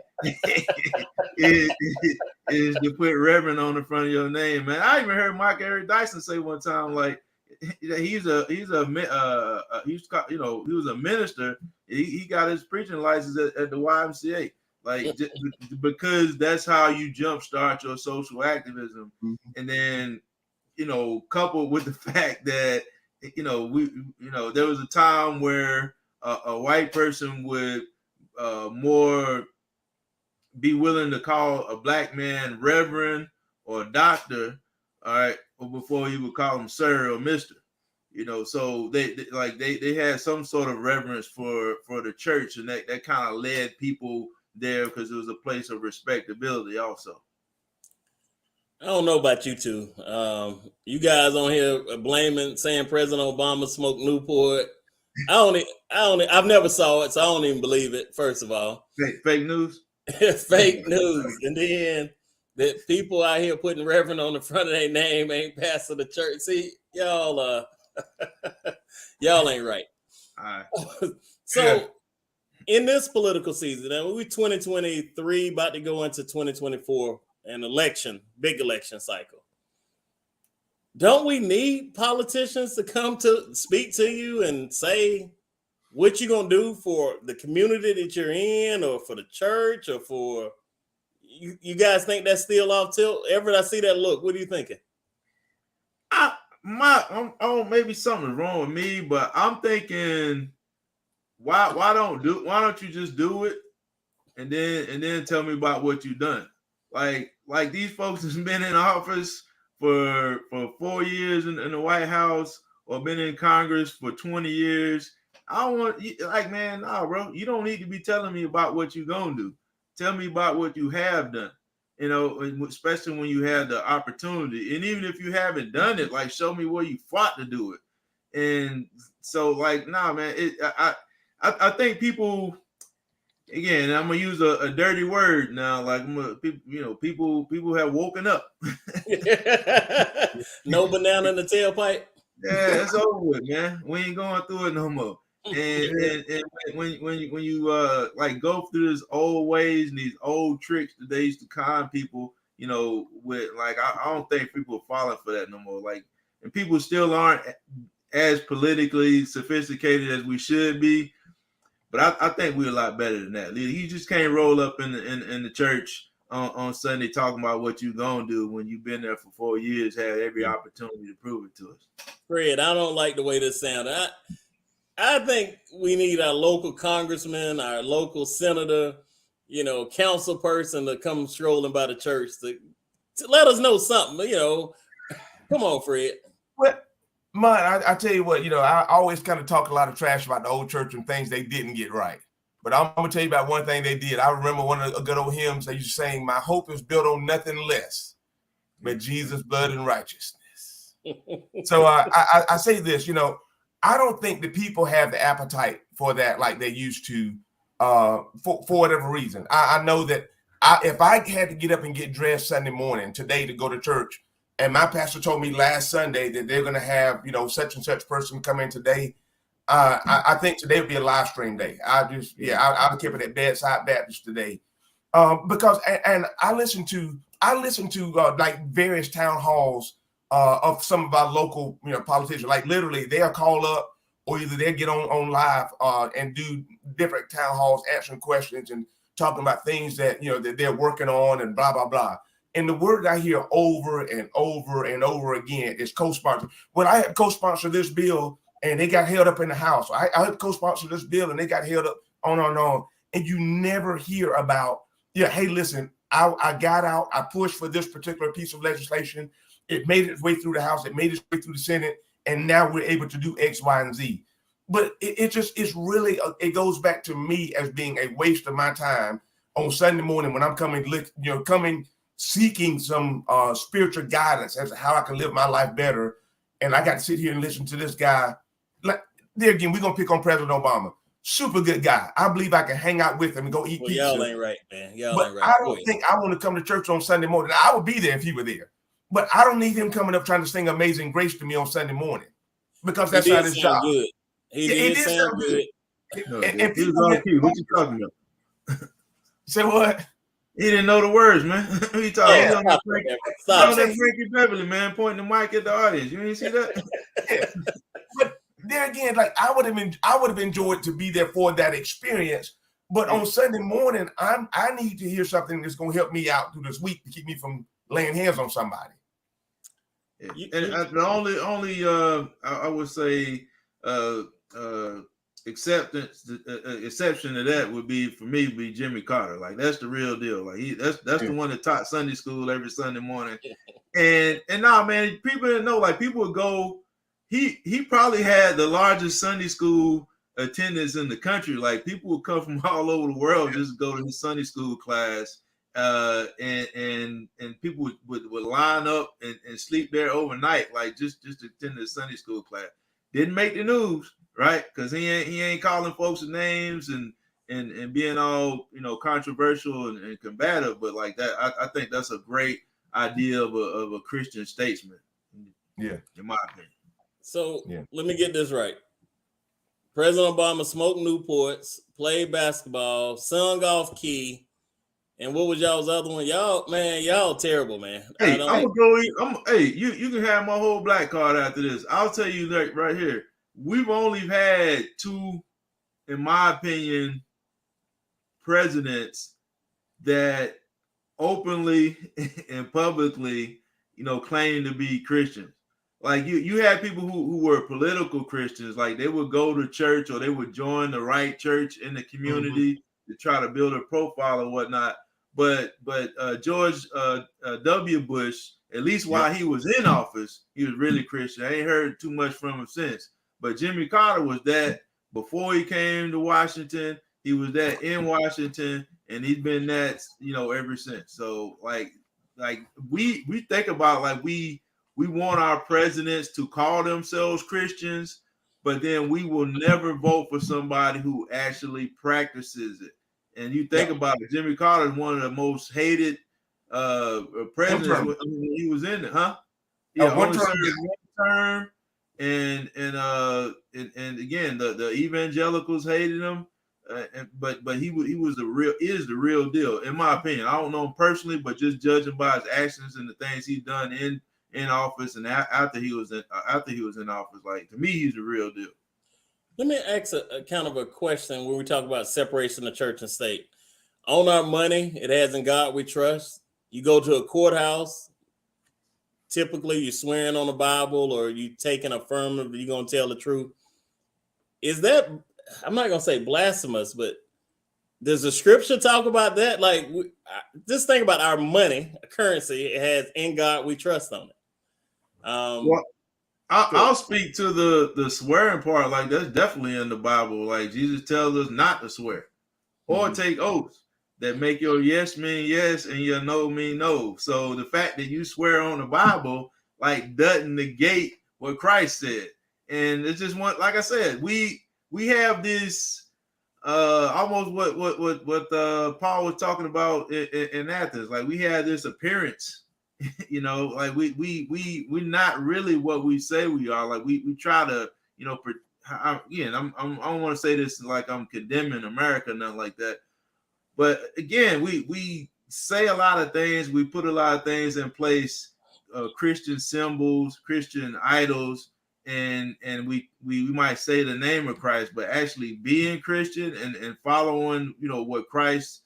is to put Reverend on the front of your name, man. I even heard Mark Eric Dyson say one time, like he was a minister. He got his preaching license at the YMCA, like because that's how you jumpstart your social activism. And then coupled with the fact that there was a time where a white person would more be willing to call a black man reverend or doctor, all right, before you would call him sir or mister. You know, so they had some sort of reverence for the church, and that kind of led people there because it was a place of respectability also. I don't know about you two. You guys on here saying President Obama smoked Newport. I've never saw it, so I don't even believe it. First of all, fake news, fake news, and then that people out here putting Reverend on the front of their name ain't pastor the church. See, y'all, y'all ain't right. All right. So, in this political season, and we 2023 about to go into 2024. An election, big election cycle. Don't we need politicians to come to speak to you and say what you're gonna do for the community that you're in, or for the church, or for you guys think that's still off tilt? Everett, I see that look. What are you thinking? Maybe something's wrong with me, but I'm thinking, why don't you just do it and then tell me about what you've done? Like these folks has been in office for 4 years in the White House, or been in Congress for 20 years. I don't want, man, nah, bro. You don't need to be telling me about what you're gonna do. Tell me about what you have done. You know, especially when you have the opportunity. And even if you haven't done it, show me where you fought to do it. And so, nah, man. I think people. Again, I'm gonna use a dirty word now. People have woken up. No banana in the tailpipe. Yeah, it's over with, man. We ain't going through it no more. And when you go through these old ways and these old tricks that they used to con people, with I don't think people are falling for that no more. And people still aren't as politically sophisticated as we should be. But I think we're a lot better than that. You just can't roll up in the church on Sunday talking about what you're going to do when you've been there for 4 years, had every opportunity to prove it to us. Fred, I don't like the way this sounded. I think we need our local congressman, our local senator, council person to come strolling by the church to let us know something. Come on, Fred. What? I tell you what, I always kind of talk a lot of trash about the old church and things they didn't get right. But I'm going to tell you about one thing they did. I remember one of the good old hymns they used to sing, "My hope is built on nothing less but Jesus' blood and righteousness." So I say this, I don't think the people have the appetite for that like they used to for whatever reason. I know that if I had to get up and get dressed Sunday morning today to go to church, and my pastor told me last Sunday that they're going to have, such and such person come in today, I think today would be a live stream day. I'll keep it at Bedside Baptist today, because and I listen to various town halls of some of our local politicians. Like literally, they'll call up, or either they'll get on live and do different town halls answering questions and talking about things that that they're working on and blah blah blah. And the word I hear over and over and over again is co-sponsor. Well, I had co-sponsor this bill and they got held up in the House. I had co-sponsor this bill and they got held up on. And you never hear about, hey, listen, I got out, I pushed for this particular piece of legislation. It made its way through the House. It made its way through the Senate. And now we're able to do X, Y, and Z. But it's really, it goes back to me as being a waste of my time on Sunday morning when I'm coming seeking some spiritual guidance as to how I can live my life better. And I got to sit here and listen to this guy. There again, we're going to pick on President Obama. Super good guy. I believe I can hang out with him and go eat pizza. Y'all ain't right, man. Y'all ain't right. I don't think I want to come to church on Sunday morning. I would be there if he were there. But I don't need him coming up trying to sing Amazing Grace to me on Sunday morning, because that's not his job. Good. He did sound good. And people what you talking about? Say what? He didn't know the words, man. What you talking? Yeah, Stop. Frankie Beverly, man, pointing the mic at the audience. You ain't see that? Yeah. But there again, I would have enjoyed to be there for that experience. But on Sunday morning, I need to hear something that's going to help me out through this week to keep me from laying hands on somebody. And the only I would say exception to that would be for me be Jimmy Carter. Like that's the real deal. Like that's the one that taught Sunday school every Sunday morning. And nah, man, people didn't know. Like people would go. He probably had the largest Sunday school attendance in the country. Like people would come from all over the world just to go to his Sunday school class. And people would line up and sleep there overnight, like just to attend the Sunday school class. Didn't make the news, right? Because he ain't calling folks names and being all controversial and combative. But like that, I think that's a great idea of a Christian statesman. Yeah, in my opinion. So let me get this right. President Obama smoked Newports, played basketball, sung off key. And what was y'all's other one? Y'all terrible, man. Hey, you can have my whole black card after this. I'll tell you that right here. We've only had two, in my opinion, presidents that openly and publicly, claim to be Christians. Like you had people who were political Christians, like they would go to church or they would join the right church in the community to try to build a profile or whatnot. But George W. Bush, at least while he was in office, he was really Christian. I ain't heard too much from him since. But Jimmy Carter was that before he came to Washington. He was that in Washington, and he's been that ever since. So like we think about like we want our presidents to call themselves Christians, but then we will never vote for somebody who actually practices it. And you think about it, Jimmy Carter is one of the most hated presidents when he was in it, huh? Yeah, one term. And again, the evangelicals hated him, but he is the real deal, in my opinion. I don't know him personally, but just judging by his actions and the things he's done in office and after he was in office, like to me, he's the real deal. Let me ask a kind of a question when we talk about separation of church and state. On our money, it has in God we trust. You go to a courthouse, typically you're swearing on the Bible or you take an affirmative, you're going to tell the truth. Is that, I'm not going to say blasphemous, but does the scripture talk about that? Like, just think about our money, currency, it has in God we trust on it. Well, I'll speak to the swearing part. Like that's definitely in the Bible. Like Jesus tells us not to swear or take oaths that make your yes mean yes and your no mean no. So the fact that you swear on the Bible like doesn't negate what Christ said. And it's just one, like I said, we have this almost what Paul was talking about in Athens. Like we had this appearance. Like we're not really what we say we are. Like we try to, again, I don't want to say this like I'm condemning America, nothing like that. But again, we say a lot of things. We put a lot of things in place, Christian symbols, Christian idols, and we might say the name of Christ, but actually being Christian and following, what Christ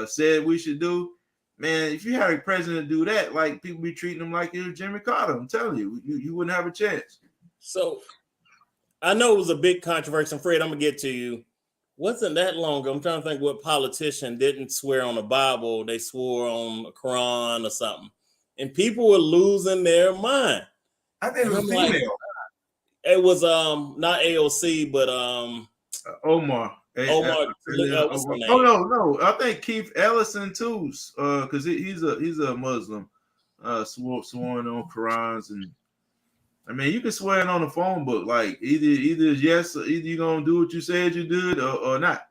said we should do. Man, if you had a president do that, like people be treating him like it was Jimmy Carter, I'm telling you, you wouldn't have a chance. So I know it was a big controversy. I'm afraid I'm gonna get to you. Wasn't that long ago? I'm trying to think what politician didn't swear on the Bible. They swore on the Quran or something. And people were losing their mind. I think it was female. Like, it was not AOC, but Omar. No. I think Keith Ellison too, because he's a Muslim, sworn on Qurans, and I mean you can swear it on the phone book, like either yes, either you're gonna do what you said you did or not.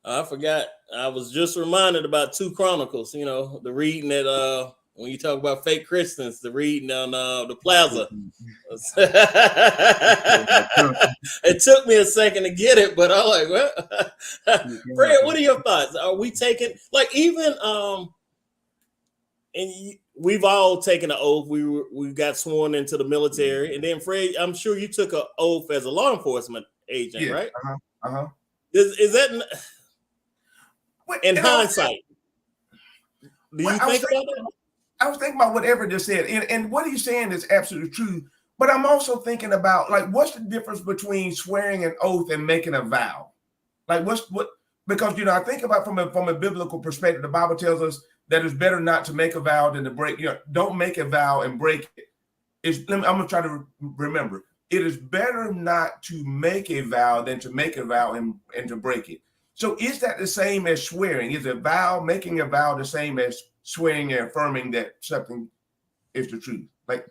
I forgot. I was just reminded about 2 Chronicles. The reading that when you talk about fake Christians, the reading on the plaza. It took me a second to get it, but I'm like, what? Fred, what are your thoughts? Are we taking, like, even we've all taken an oath. We got sworn into the military, and then Fred, I'm sure you took an oath as a law enforcement agent, right? Is that in hindsight? Do you think about that? I was thinking about what Everett just said, and what he's saying is absolutely true. But I'm also thinking about, like, what's the difference between swearing an oath and making a vow? Like, because, I think about from a biblical perspective, the Bible tells us that it's better not to make a vow than to break, don't make a vow and break it. I'm going to try to remember. It is better not to make a vow than to make a vow and to break it. So is that the same as swearing? Is making a vow the same as swearing and affirming that something is the truth? Like,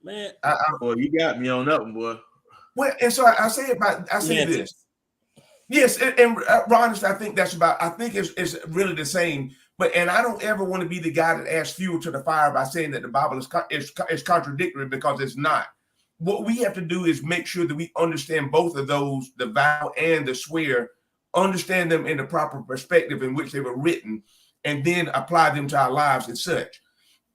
man, boy, you got me on that one, boy. Well, and so I say this. Yes, and Ron, I think it's really the same. And I don't ever want to be the guy that adds fuel to the fire by saying that the Bible is contradictory, because it's not. What we have to do is make sure that we understand both of those, the vow and the swear, understand them in the proper perspective in which they were written, and then apply them to our lives and such.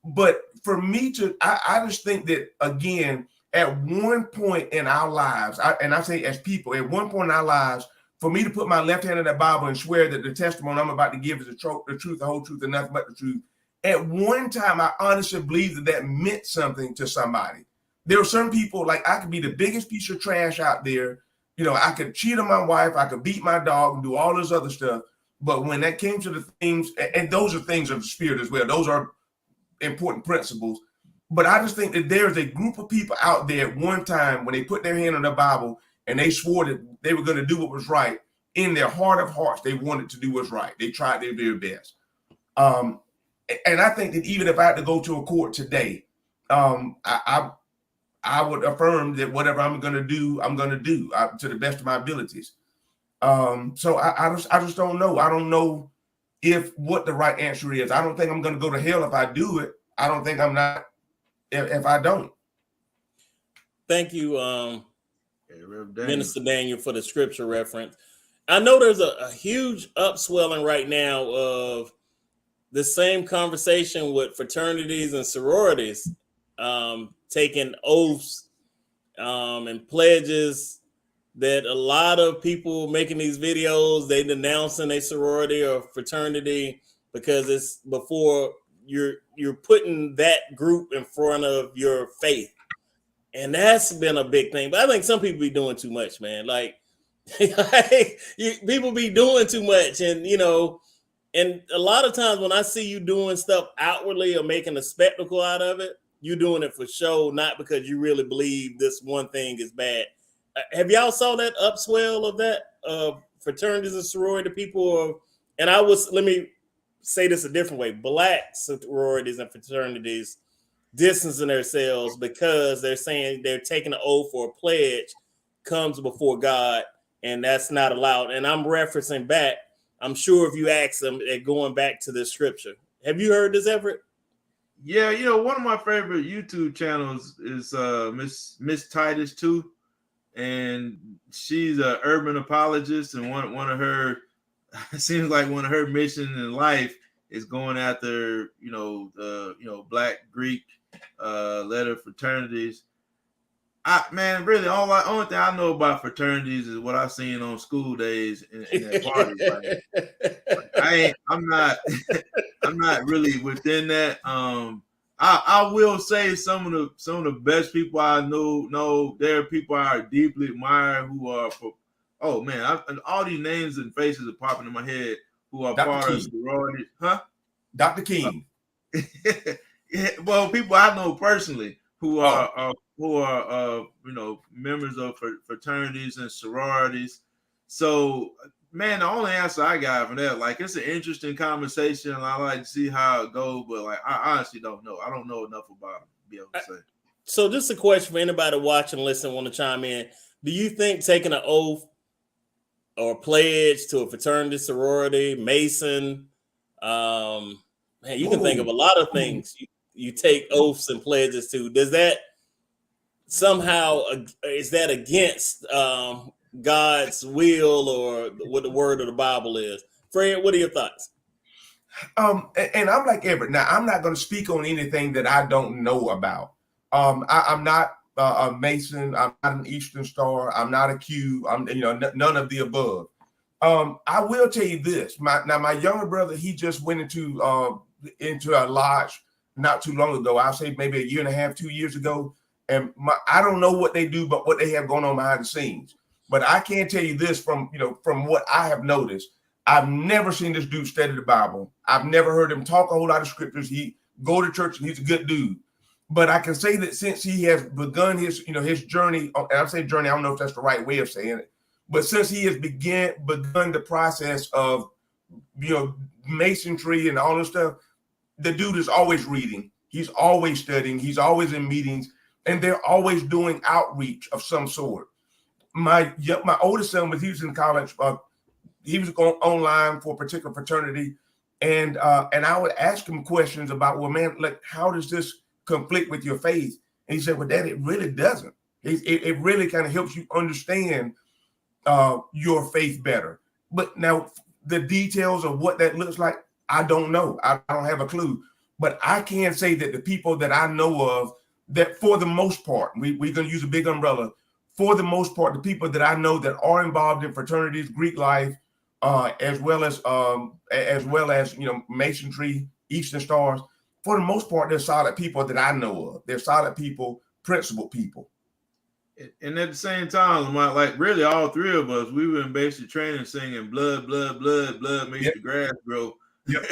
But for me I just think that, again, at one point in our lives, I say as people, at one point in our lives, for me to put my left hand in the Bible and swear that the testimony I'm about to give is the truth, the whole truth, and nothing but the truth. At one time, I honestly believe that meant something to somebody. There were some people, like, I could be the biggest piece of trash out there. I could cheat on my wife, I could beat my dog and do all this other stuff. But when that came to the things, and those are things of the spirit as well, those are important principles. But I just think that there's a group of people out there at one time when they put their hand on the Bible and they swore that they were going to do what was right. In their heart of hearts, they wanted to do what's right. They tried their very best. And I think that even if I had to go to a court today, I would affirm that whatever I'm going to do to the best of my abilities. So I just don't know. I don't know what the right answer is. I don't think I'm going to go to hell if I do it. I don't think I'm not if I don't. Thank you, Minister Daniel, for the scripture reference. I know there's a huge upswelling right now of the same conversation with fraternities and sororities taking oaths and pledges, that a lot of people making these videos, they denouncing a sorority or fraternity because it's before you're putting that group in front of your faith. And that's been a big thing. But I think some people be doing too much, man. Like, people be doing too much. And, and a lot of times when I see you doing stuff outwardly or making a spectacle out of it, you're doing it for show, not because you really believe this one thing is bad. Have y'all saw that upswell of that fraternities and sorority people? Let me say this a different way. Black sororities and fraternities distancing themselves because they're saying they're taking an oath or a pledge comes before God, and that's not allowed. And I'm referencing back. I'm sure if you ask them, they're going back to this scripture. Have you heard this, Everett? Yeah, one of my favorite YouTube channels is Miss Titus 2, and she's an urban apologist, and one of her it seems like one of her missions in life is going after Black Greek letter fraternities. Really, only thing I know about fraternities is what I've seen on school days and at parties. I'm not really within that. I will say some of the best people I know there are people I deeply admire who are all these names and faces are popping in my head who are Dr. part King. of sororities, huh? Dr. King. Well, people I know personally who are members of fraternities and sororities. So, man, the only answer I got from that, like, it's an interesting conversation. I like to see how it goes, but like, I honestly don't know. I don't know enough about it to be able to say. So, just a question for anybody watching, listen, want to chime in. Do you think taking an oath or pledge to a fraternity, sorority, Mason, man, you can think of a lot of things you take oaths and pledges to. Does that somehow, is that against God's will or what the word of the Bible is? Fred, what are your thoughts? And I'm like Everett. Now, I'm not going to speak on anything that I don't know about. I'm not a Mason. I'm not an Eastern Star. I'm not a Q. I'm none of the above. I will tell you this. My younger brother, he just went into a lodge not too long ago. I'll say maybe a year and a half, 2 years ago. And I don't know what they do, but what they have going on behind the scenes. But I can tell you this from what I have noticed. I've never seen this dude study the Bible. I've never heard him talk a whole lot of scriptures. He go to church and he's a good dude. But I can say that since he has begun his journey, and I'm saying journey, I don't know if that's the right way of saying it, but since he has begun the process of, masonry and all this stuff, the dude is always reading. He's always studying. He's always in meetings, and they're always doing outreach of some sort. My oldest son, he was in college, he was going online for a particular fraternity, and I would ask him questions about, well, man, like, how does this conflict with your faith? And he said, well, Dad, it really doesn't. It really kind of helps you understand your faith better. But now the details of what that looks like, I don't know. I don't have a clue. But I can say that the people that I know of, that for the most part, we're going to use a big umbrella. For the most part, the people that I know that are involved in fraternities, Greek life, as well as Masonry, Eastern Stars, for the most part, they're solid people that I know of. They're solid people, principled people. And at the same time, like really all three of us, we were in basic training singing blood, blood, blood, blood makes the grass grow. Yep.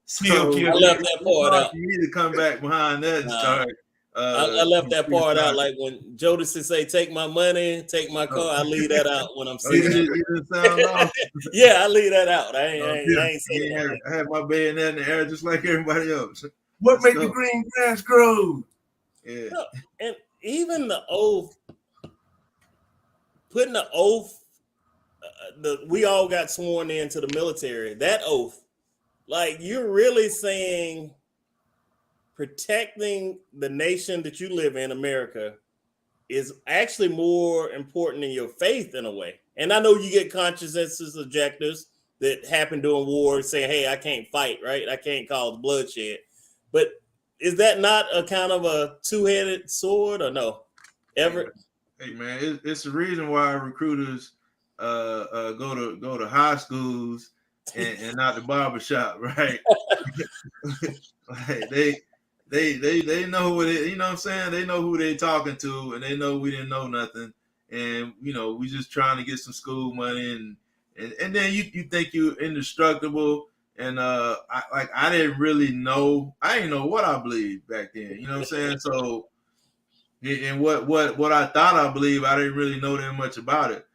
So I left that part out. You need to come back behind that and start. I left that part out. Like when Jodeci say, "Take my money, take my car," I leave that out when I'm singing. Yeah, I leave that out. I ain't saying that. I had my bayonet in the air just like everybody else. What made the green grass grow? Yeah, and even the oath, putting the oath, we all got sworn into the military. That oath, like you're really saying, protecting the nation that you live in, America, is actually more important than your faith in a way. And I know you get conscientious objectors that happen during war saying, hey, I can't fight, right? I can't cause bloodshed. But is that not a kind of a two-headed sword or no? Ever? Hey man, it's the reason why recruiters go to high schools and not the barbershop, right? Like they know what it, you know what I'm saying? They know who they talking to, and they know we didn't know nothing. And we just trying to get some school money, and then you think you're indestructible. And I didn't really know. I didn't know what I believed back then. You know what I'm saying? So, and what I thought I believed, I didn't really know that much about it.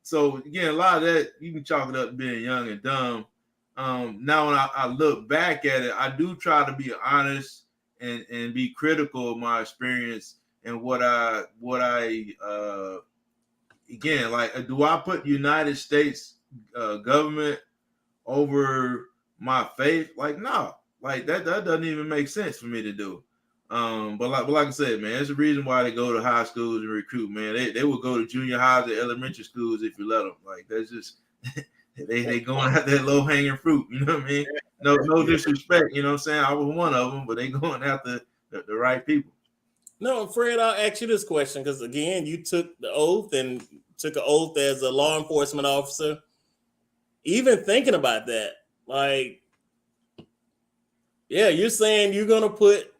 So again, a lot of that you can chalk it up to being young and dumb. Now when I look back at it, I do try to be honest and be critical of my experience and what I again, like, do I put United States government over my faith? Like, no, like that doesn't even make sense for me to do. But like I said, man, there's a reason why they go to high schools and recruit, man. They will go to junior highs and elementary schools if you let them. Like, that's just they going at that low hanging fruit. You know what I mean? No disrespect. You know what I'm saying? I was one of them, but they going after the right people. No, Fred, I'll ask you this question because again, you took the oath and took an oath as a law enforcement officer. Even thinking about that, like, yeah, you're saying you're gonna put,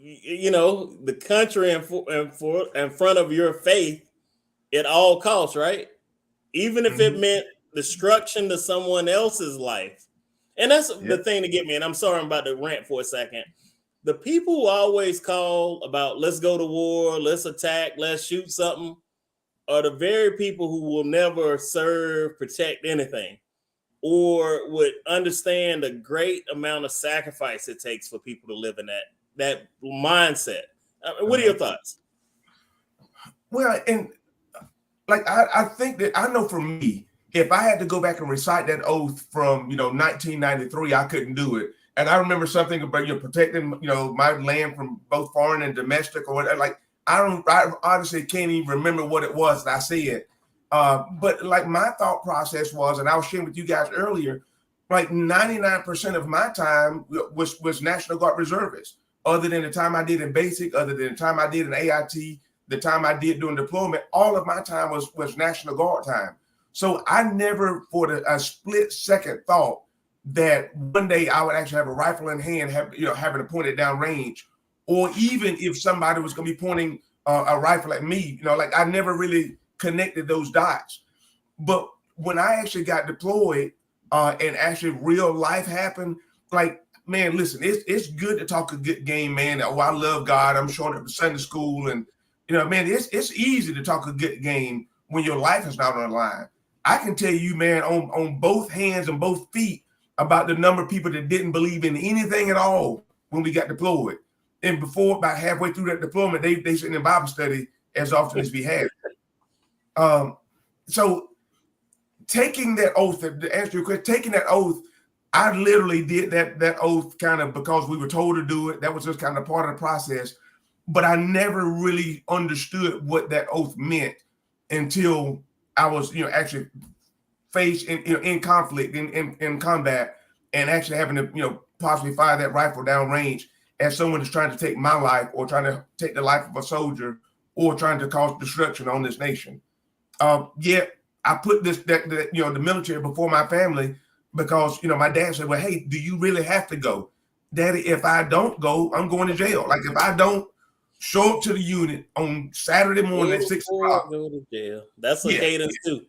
the country in front of your faith at all costs, right? Even if it meant destruction to someone else's life. And that's the thing to get me. And I'm sorry, I'm about to rant for a second. The people who always call about let's go to war, let's attack, let's shoot something, are the very people who will never serve, protect anything, or would understand the great amount of sacrifice it takes for people to live in that mindset. What are your thoughts? Well, and like I think that I know for me, if I had to go back and recite that oath from 1993, I couldn't do it. And I remember something about protecting my land from both foreign and domestic or whatever. Like I honestly can't even remember what it was that I said. But like my thought process was, and I was sharing with you guys earlier, like 99% of my time was National Guard reservist. Other than the time I did in basic, other than the time I did in AIT, the time I did during deployment, all of my time was National Guard time. So I never, for a split second, thought that one day I would actually have a rifle in hand, having to point it down range, or even if somebody was going to be pointing a rifle at me, like I never really connected those dots. But when I actually got deployed and actually real life happened, like, man, listen, it's good to talk a good game, man. Oh, I love God. I'm showing up to Sunday school, and man, it's easy to talk a good game when your life is not on the line. I can tell you, man, on both hands and both feet about the number of people that didn't believe in anything at all when we got deployed. And before, about halfway through that deployment, they sit in Bible study as often as we had. So taking that oath, to answer your question, taking that oath, I literally did that oath kind of because we were told to do it. That was just kind of part of the process. But I never really understood what that oath meant until I was, actually faced in conflict, in combat, and actually having to, possibly fire that rifle down range as someone is trying to take my life or trying to take the life of a soldier or trying to cause destruction on this nation. Yet I put the military before my family because, my dad said, well, hey, do you really have to go? Daddy, if I don't go, I'm going to jail. Like if I don't show up to the unit on Saturday morning at 6 o'clock. Go to jail. That's a cadence too.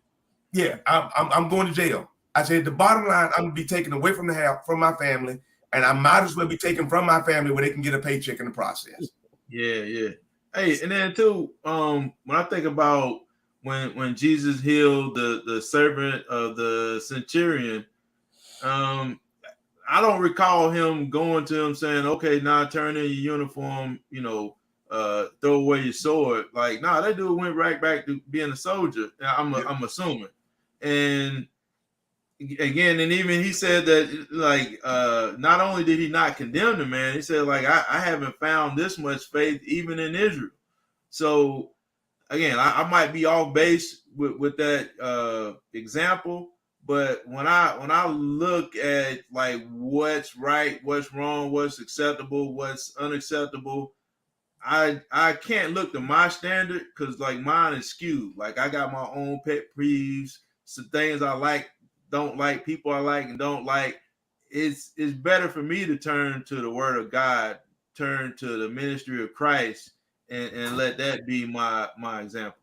Yeah, I'm going to jail. I said the bottom line, I'm gonna be taken away from my family, and I might as well be taken from my family where they can get a paycheck in the process. Yeah. Hey, and then too, when I think about when Jesus healed the servant of the centurion, I don't recall him going to him saying, okay, now turn in your uniform, throw away your sword. Like, nah, that dude went right back to being a soldier. I'm assuming. And again, and even he said that, like, not only did he not condemn the man, he said, like, I haven't found this much faith even in Israel. So again, I might be off base with that example, but when I look at like what's right, what's wrong, what's acceptable, what's unacceptable, I can't look to my standard because like mine is skewed. Like I got my own pet peeves, some things I like, don't like, people I like and don't like. It's better for me to turn to the word of God, turn to the ministry of Christ, and let that be my example.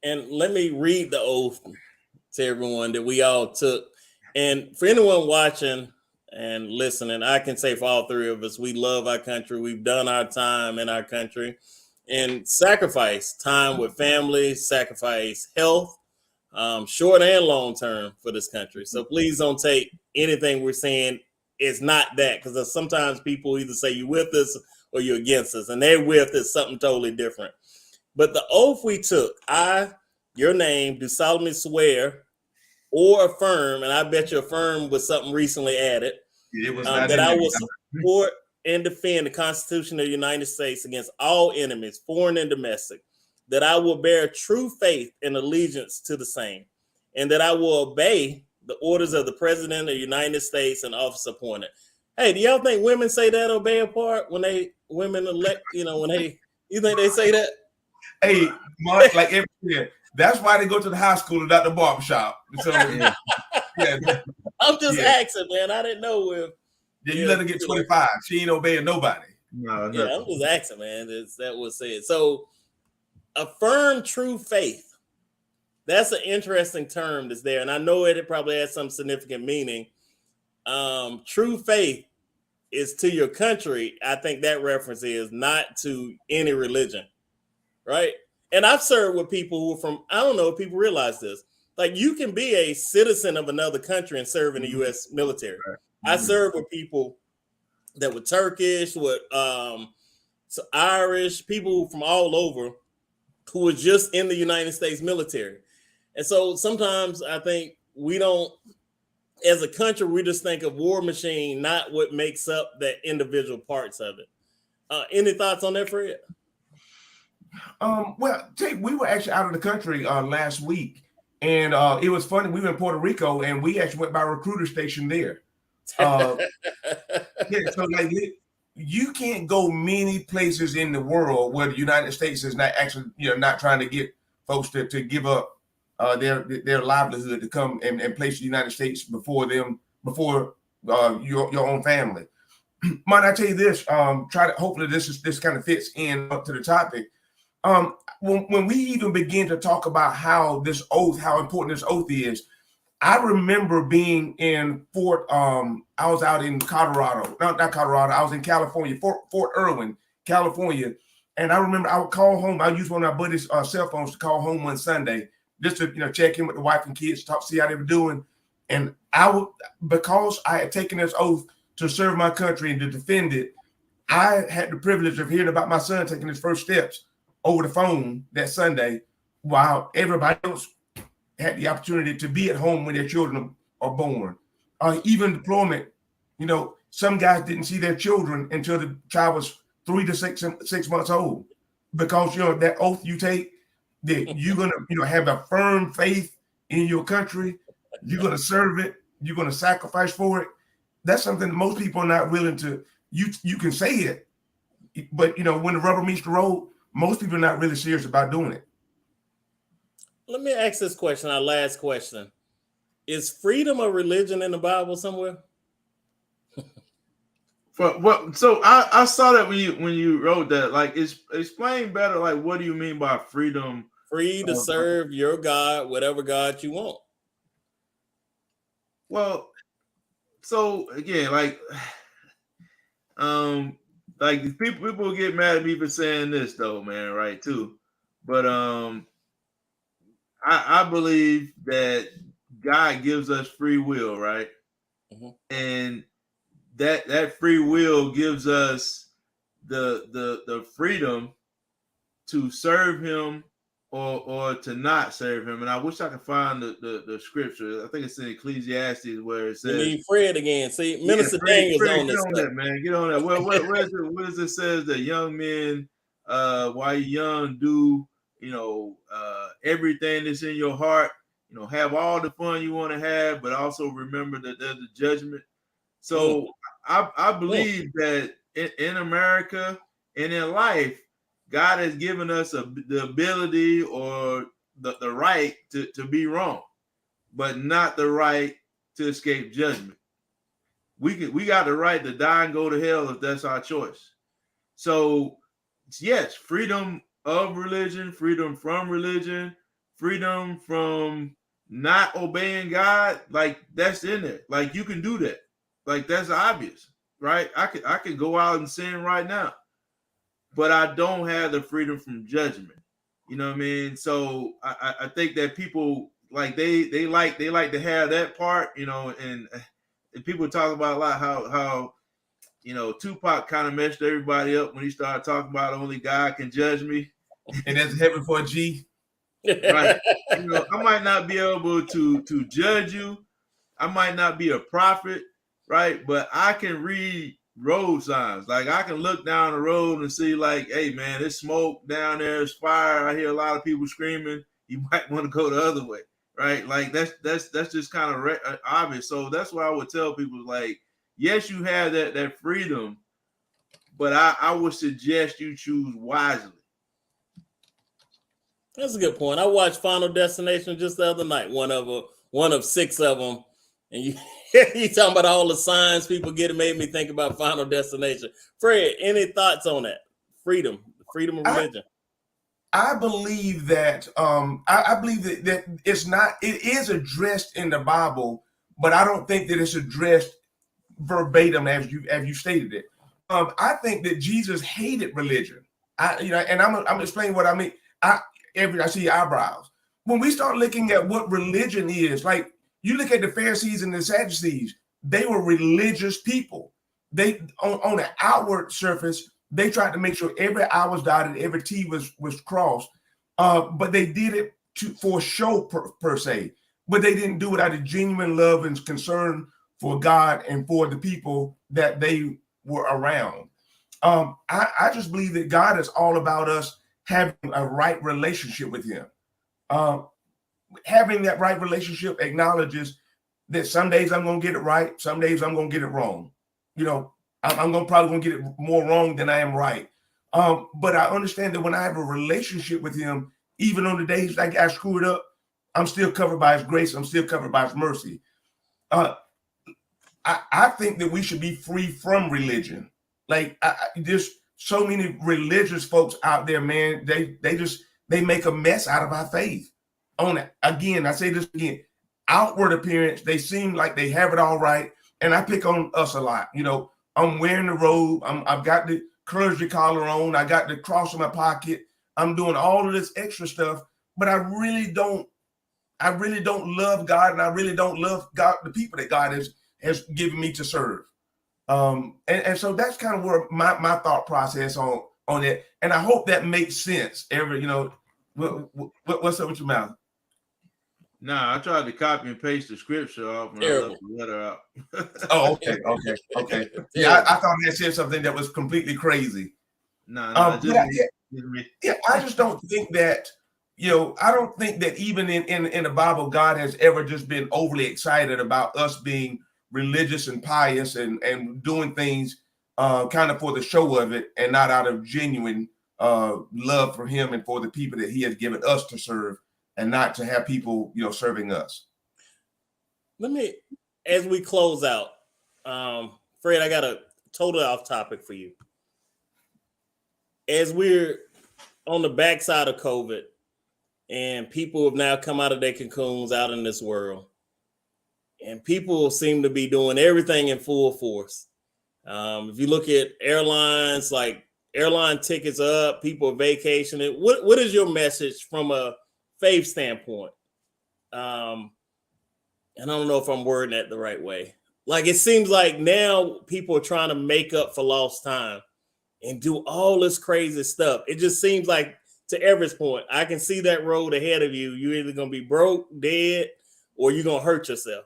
And let me read the oath to everyone that we all took. And for anyone watching and listening, I can say for all three of us, we love our country. We've done our time in our country and sacrifice time with family, sacrifice health, short and long term for this country. So please don't take anything we're saying is not that, because sometimes people either say you're with us or you're against us, and they're with is something totally different. But the oath we took, I, your name, do solemnly swear or affirm, and I bet you affirm was something recently added, that I will support and defend the Constitution of the United States against all enemies, foreign and domestic, that I will bear true faith and allegiance to the same, and that I will obey the orders of the President of the United States and office appointed. Hey, do y'all think women say that obey a part when women elect, you think they say that? Hey, Mark, like every year, that's why they go to the high school and not the barbershop. So, yeah. I'm just asking, man. I didn't know if. Yeah, you let her get 25. She ain't obeying nobody. No, yeah, I'm just asking, man. That was said. So, affirm true faith. That's an interesting term that's there, and I know it probably has some significant meaning. True faith is to your country. I think that reference is not to any religion, right? And I've served with people who are from, I don't know if people realize this, like you can be a citizen of another country and serve in the U.S. military. Right. I served with people that were Turkish, with Irish, people from all over who were just in the United States military. And so sometimes I think we don't, as a country, we just think of war machine, not what makes up the individual parts of it. Any thoughts on that, Fred? Well, we were actually out of the country last week, and it was funny. We were in Puerto Rico, and we actually went by a recruiter station there. So like you can't go many places in the world where the United States is not actually, not trying to get folks to give up their livelihood to come and place the United States before your own family. Might I tell you this? Hopefully this kind of fits in up to the topic. When we even begin to talk about how important this oath is, I remember being in I was out in Colorado, not Colorado, I was in California, Fort Irwin, California. And I remember I would call home. I used one of my buddies' cell phones to call home one Sunday, just to check in with the wife and kids, see how they were doing. And because I had taken this oath to serve my country and to defend it, I had the privilege of hearing about my son taking his first steps over the phone that Sunday, while everybody else had the opportunity to be at home when their children are born. Even deployment, some guys didn't see their children until the child was 3 to 6 months old, because that oath you take, that you're gonna have a firm faith in your country, you're gonna serve it, you're gonna sacrifice for it. That's something that most people are not willing to. You can say it, but when the rubber meets the road, most people are not really serious about doing it. Let me ask this question, our last question. Is freedom a religion in the Bible somewhere? So I saw that when you wrote that. Like, explain better. Like, what do you mean by freedom? Free to serve your God, whatever God you want. Well, so again, like people get mad at me for saying this though, man, right? Too, but I believe that God gives us free will, right? Mm-hmm. And that free will gives us the freedom to serve him or to not serve him. And I wish I could find the scripture. I think it's in Ecclesiastes where it says, you need Fred again. See, Minister Daniel's on this. Get on that, man. Get on that. Well, what does it says that young men, while you're young, do everything that's in your heart, have all the fun you want to have, but also remember that there's a judgment. So I believe that in America and in life, God has given us the ability or the right to be wrong, but not the right to escape judgment. We got the right to die and go to hell if that's our choice. So yes, freedom of religion, freedom from not obeying God, like that's in there. Like you can do that. Like that's obvious, right? I could go out and sin right now, but I don't have the freedom from judgment. You know what I mean? So I think that people like they like to have that part, and people talk about a lot how Tupac kind of messed everybody up when he started talking about only God can judge me. And that's heaven for a G. Right. I might not be able to judge you. I might not be a prophet, right? But I can read road signs. Like I can look down the road and see like, hey man, there's smoke down there, there's fire. I hear a lot of people screaming. You might want to go the other way, right? Like that's just kind of obvious. So that's why I would tell people like, yes, you have that freedom, but I would suggest you choose wisely. That's a good point. I watched Final Destination just the other night, one of 6 of them. And you talking about all the signs people get, it made me think about Final Destination. Fred, any thoughts on that? Freedom of religion. I believe that that it is addressed in the Bible, but I don't think that it's addressed verbatim as you stated it. I think that Jesus hated religion. And I'm explaining what I mean. I see eyebrows. When we start looking at what religion is, like you look at the Pharisees and the Sadducees, they were religious people. They on the outward surface, they tried to make sure every I was dotted, every T was crossed. But they did it for show per se. But they didn't do it out of genuine love and concern for God and for the people that they were around. I just believe that God is all about us having a right relationship with him. Having that right relationship acknowledges that some days I'm going to get it right. Some days I'm going to get it wrong. I'm probably going to get it more wrong than I am right. But I understand that when I have a relationship with him, even on the days like I screw it up, I'm still covered by his grace. I'm still covered by his mercy. I think that we should be free from religion. Like there's so many religious folks out there, man. They make a mess out of our faith. On it again, I say this again. Outward appearance, they seem like they have it all right, and I pick on us a lot. You know, I'm wearing the robe. I've got the clergy collar on. I got the cross in my pocket. I'm doing all of this extra stuff, but I really don't love God, and I really don't love God, the people that God has given me to serve. And so that's kind of where my thought process on it. And I hope that makes sense. What's up with your mouth? Nah, I tried to copy and paste the scripture off and I left the letter out. Oh, okay. Yeah, I thought that said something that was completely crazy. I just don't think that, I don't think that even in the Bible, God has ever just been overly excited about us being religious and pious and doing things kind of for the show of it and not out of genuine love for him and for the people that he has given us to serve, and not to have people, serving us. As we close out, Fred, I got a totally off topic for you. As we're on the backside of COVID and people have now come out of their cocoons out in this world, and people seem to be doing everything in full force. If you look at airlines, like airline tickets up, people are vacationing. What is your message from a faith standpoint? And I don't know if I'm wording that the right way. Like, it seems like now people are trying to make up for lost time and do all this crazy stuff. It just seems like, to Everett's point, I can see that road ahead of you. You're either going to be broke, dead, or you're going to hurt yourself.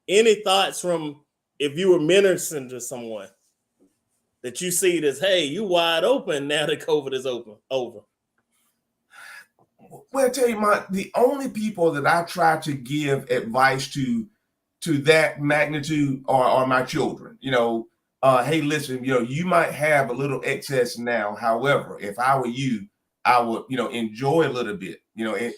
Any thoughts from, if you were mentoring to someone that you see it as, hey, you wide open now that COVID is over? Well, I tell you, the only people that I try to give advice to that magnitude are my children. Hey, listen, you might have a little excess now. However, if I were you, I would, enjoy a little bit,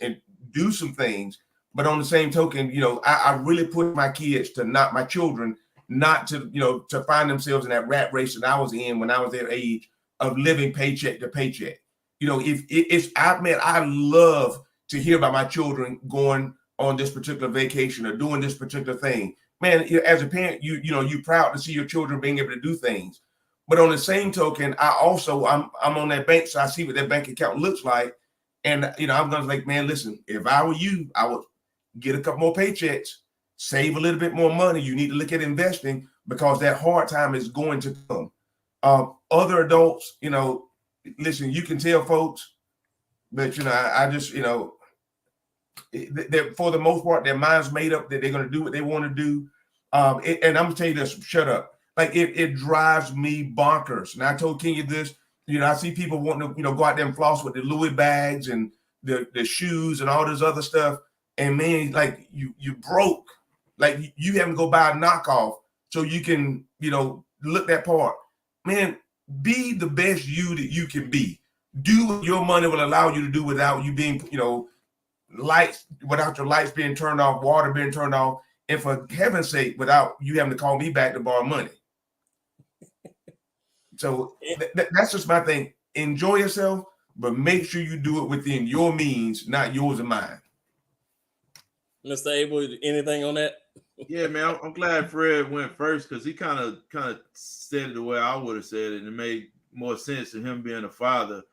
and do some things. But on the same token, I really put my children not to find themselves in that rat race that I was in when I was their age of living paycheck to paycheck. I love to hear about my children going on this particular vacation or doing this particular thing. Man, as a parent, you're proud to see your children being able to do things. But on the same token, I'm on that bank, so I see what that bank account looks like. And, I'm going to like, man, listen, if I were you, I would get a couple more paychecks, save a little bit more money. You need to look at investing because that hard time is going to come. Other adults, listen, you can tell folks, but, I just, for the most part, their mind's made up that they're going to do what they want to do. And I'm going to tell you this, shut up. Like, it drives me bonkers. And I told Kenya this, I see people wanting to, go out there and floss with the Louis bags and the shoes and all this other stuff. And man, like you broke, like you having to go buy a knockoff so you can, look that part. Man, be the best you that you can be. Do what your money will allow you to do without you being, lights, without your lights being turned off, water being turned off, and for heaven's sake, without you having to call me back to borrow money. So that's just my thing. Enjoy yourself, but make sure you do it within your means, not yours and mine. Mr. Abel, anything on that? Yeah, man, I'm glad Fred went first because he kind of said it the way I would have said it, and it made more sense to him being a father.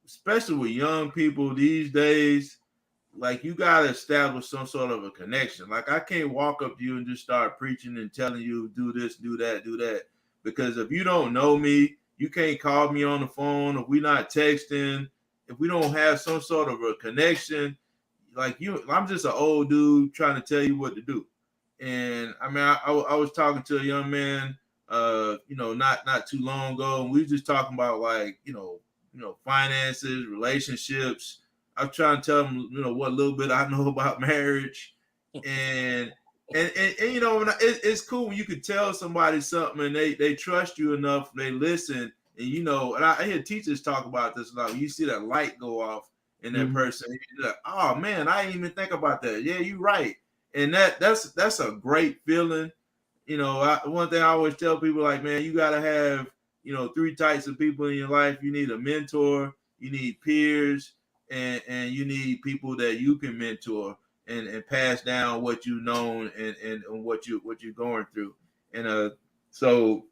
Especially with young people these days, like you gotta establish some sort of a connection. Like I can't walk up to you and just start preaching and telling you do this, do that. Because if you don't know me, you can't call me on the phone. If we're not texting, if we don't have some sort of a connection, like I'm just an old dude trying to tell you what to do. And I mean, I was talking to a young man, not too long ago, and we were just talking about like, finances, relationships. I was trying to tell him, what little bit I know about marriage, and it's cool when you can tell somebody something and they trust you enough, they listen, and and I hear teachers talk about this a lot. When you see that light go off in that person, you're like, oh man, I didn't even think about that. Yeah, you're right. And that's a great feeling. you know, one thing I always tell people, like, man, you got to have, you know, 3 types of people in your life. You need a mentor, you need peers, and you need people that you can mentor and pass down what you've known and what you're going through. And so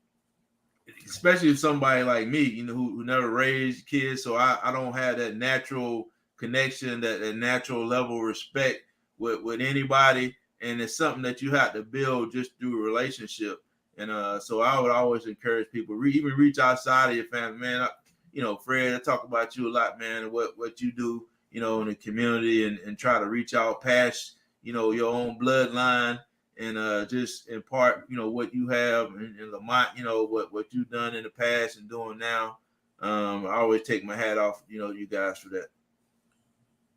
especially if somebody like me, you know, who never raised kids, so I don't have that natural connection, that natural level of respect with anybody, and it's something that you have to build just through a relationship. And so I would always encourage people, even reach outside of your family, man. You know, Fred, I talk about you a lot, man, and what you do, you know, in the community, and try to reach out past, you know, your own bloodline, and just impart, you know, what you have, and Lamont, you know, what you've done in the past and doing now. I always take my hat off, you know, you guys for that.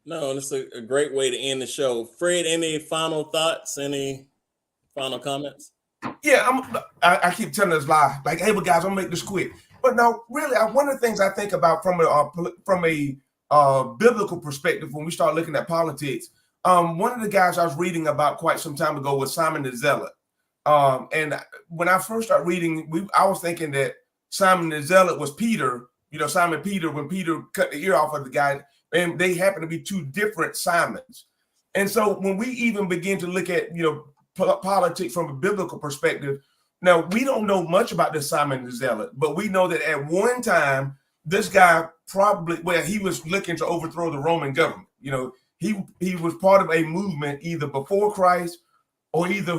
No, and it's a great way to end the show. Fred, any final thoughts? Any final comments? Yeah, I keep telling this lie, like, hey, but guys, I'm gonna make this quick. But no, really, one of the things I think about from a biblical perspective when we start looking at politics, one of the guys I was reading about quite some time ago was Simon the Zealot. And when I first started reading, I was thinking that Simon the Zealot was Peter, you know, Simon Peter, when Peter cut the ear off of the guy, and they happen to be 2 different Simons. And so when we even begin to look at, you know, politics from a biblical perspective, now we don't know much about this Simon the Zealot, but we know that at one time, this guy he was looking to overthrow the Roman government. You know, he was part of a movement either before Christ or either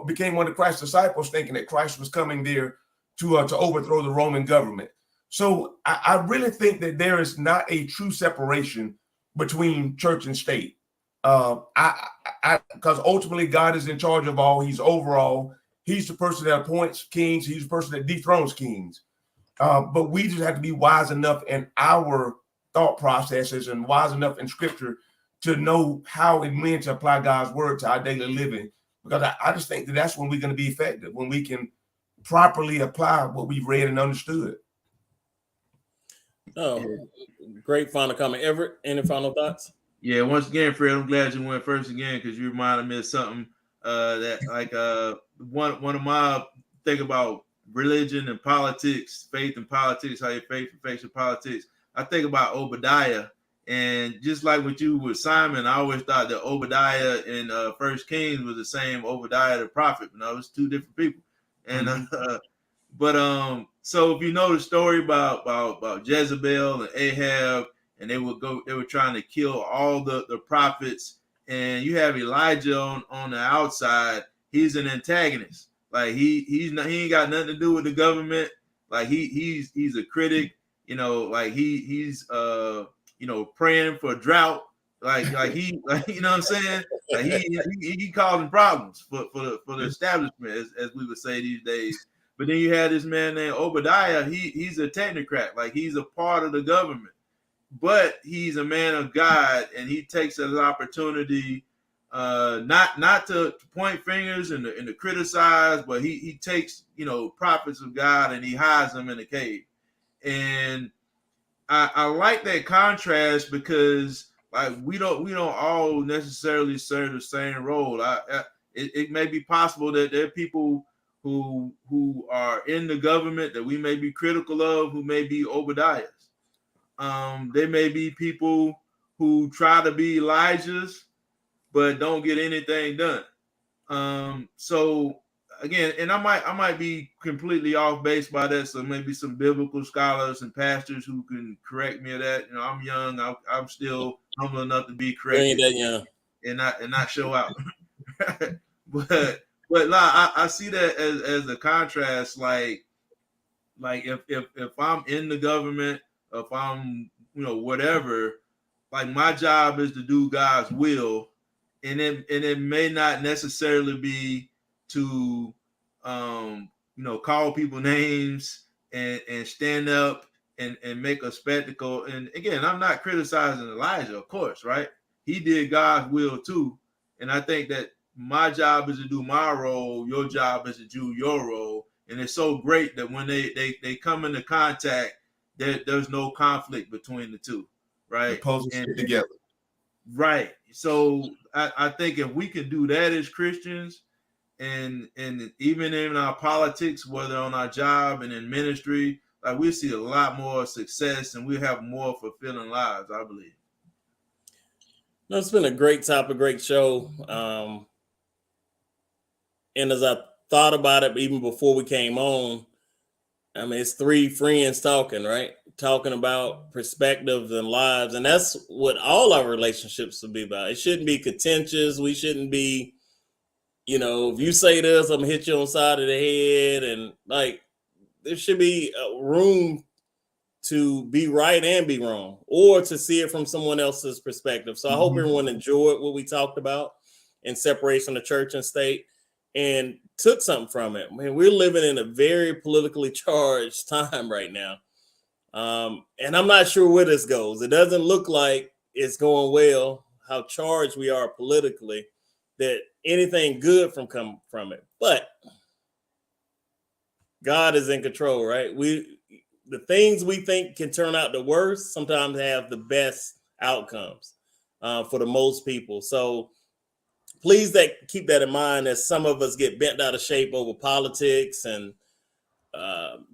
became one of Christ's disciples, thinking that Christ was coming there to overthrow the Roman government. So I really think that there is not a true separation between church and state. Because ultimately God is in charge of all. He's over all. He's the person that appoints kings. He's the person that dethrones kings. But we just have to be wise enough in our thought processes and wise enough in scripture to know how and when to apply God's word to our daily living. Because I just think that's when we're going to be effective, when we can properly apply what we've read and understood. Oh, great final comment. Everett, any final thoughts? Yeah, once again, Fred, I'm glad you went first again, because you reminded me of something that, like, one of my think about religion and politics, faith and politics, how your faith affects your politics. I think about Obadiah, and just like with you with Simon, I always thought that Obadiah in First Kings was the same Obadiah the prophet. No, it's 2 different people. And so if you know the story about Jezebel and Ahab, and they were trying to kill all the prophets, and you have Elijah on the outside. He's an antagonist. Like he ain't got nothing to do with the government. Like he's a critic, you know, like he's you know, praying for a drought. Like he, like, you know what I'm saying? Like he causing problems for the establishment, as we would say these days. But then you had this man named Obadiah. He's a technocrat. Like, he's a part of the government, but he's a man of God, and he takes an opportunity not to point fingers and to criticize, but he takes, you know, prophets of God, and he hides them in a cave. And I like that contrast, because like we don't all necessarily serve the same role. It may be possible that there are people who are in the government that we may be critical of, who may be Obadiahs. There may be people who try to be Elijahs, but don't get anything done. So again, and I might be completely off base by that. So maybe some biblical scholars and pastors who can correct me of that. You know, I'm young. I'm still humble enough to be corrected. You ain't that young. And not show out. But I see that as a contrast. Like if I'm in the government, if I'm, you know, whatever, like my job is to do God's will, and it may not necessarily be to you know, call people names and stand up and make a spectacle. And again, I'm not criticizing Elijah, of course, right? He did God's will too. And I think that my job is to do my role, your job is to do your role. And it's so great that when they come into contact, there's no conflict between the two, right? And together. Right. So I think if we can do that as Christians, and even in our politics, whether on our job and in ministry, like we see a lot more success and we have more fulfilling lives, I believe. No, it's been a great topic, great show. And as I thought about it, even before we came on, I mean, it's three friends talking, right? Talking about perspectives and lives. And that's what all our relationships should be about. It shouldn't be contentious. We shouldn't be, if you say this, I'm gonna hit you on the side of the head. And like, there should be room to be right and be wrong, or to see it from someone else's perspective. So I hope everyone enjoyed what we talked about in separation of church and state and took something from it. I mean, we're living in a very politically charged time right now. And I'm not sure where this goes. It doesn't look like it's going well, how charged we are politically, that anything good come from it. But God is in control, right? The things we think can turn out the worst sometimes have the best outcomes for the most people. So please keep that in mind, as some of us get bent out of shape over politics and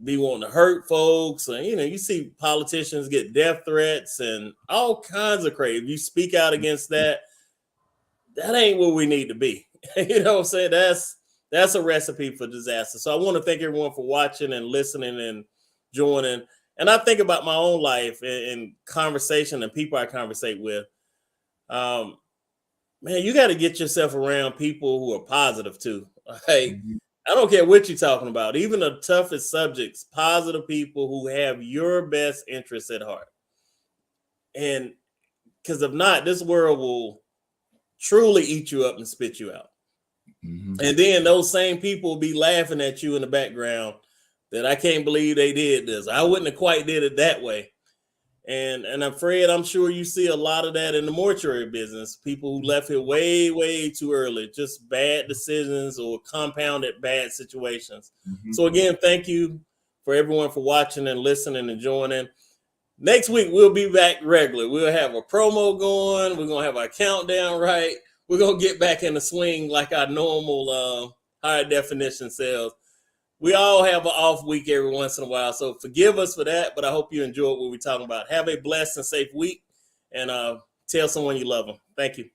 be wanting to hurt folks. And, you see politicians get death threats and all kinds of crazy. If you speak out against that, that ain't where we need to be. You know what I'm saying? That's a recipe for disaster. So I want to thank everyone for watching and listening and joining. And I think about my own life and conversation and people I conversate with. Man, you got to get yourself around people who are positive too. Hey, I don't care what you're talking about. Even the toughest subjects, positive people who have your best interests at heart. And because if not, this world will truly eat you up and spit you out. And then those same people will be laughing at you in the background that I can't believe they did this. I wouldn't have quite did it that way. And I'm sure you see a lot of that in the mortuary business. People who left here way, way too early, just bad decisions or compounded bad situations. So again, thank you for everyone for watching and listening and joining. Next week, we'll be back regularly. We'll have a promo going. We're going to have our countdown right. We're going to get back in the swing like our normal higher definition sales. We all have an off week every once in a while, so forgive us for that, but I hope you enjoyed what we're talking about. Have a blessed and safe week, and tell someone you love them. Thank you.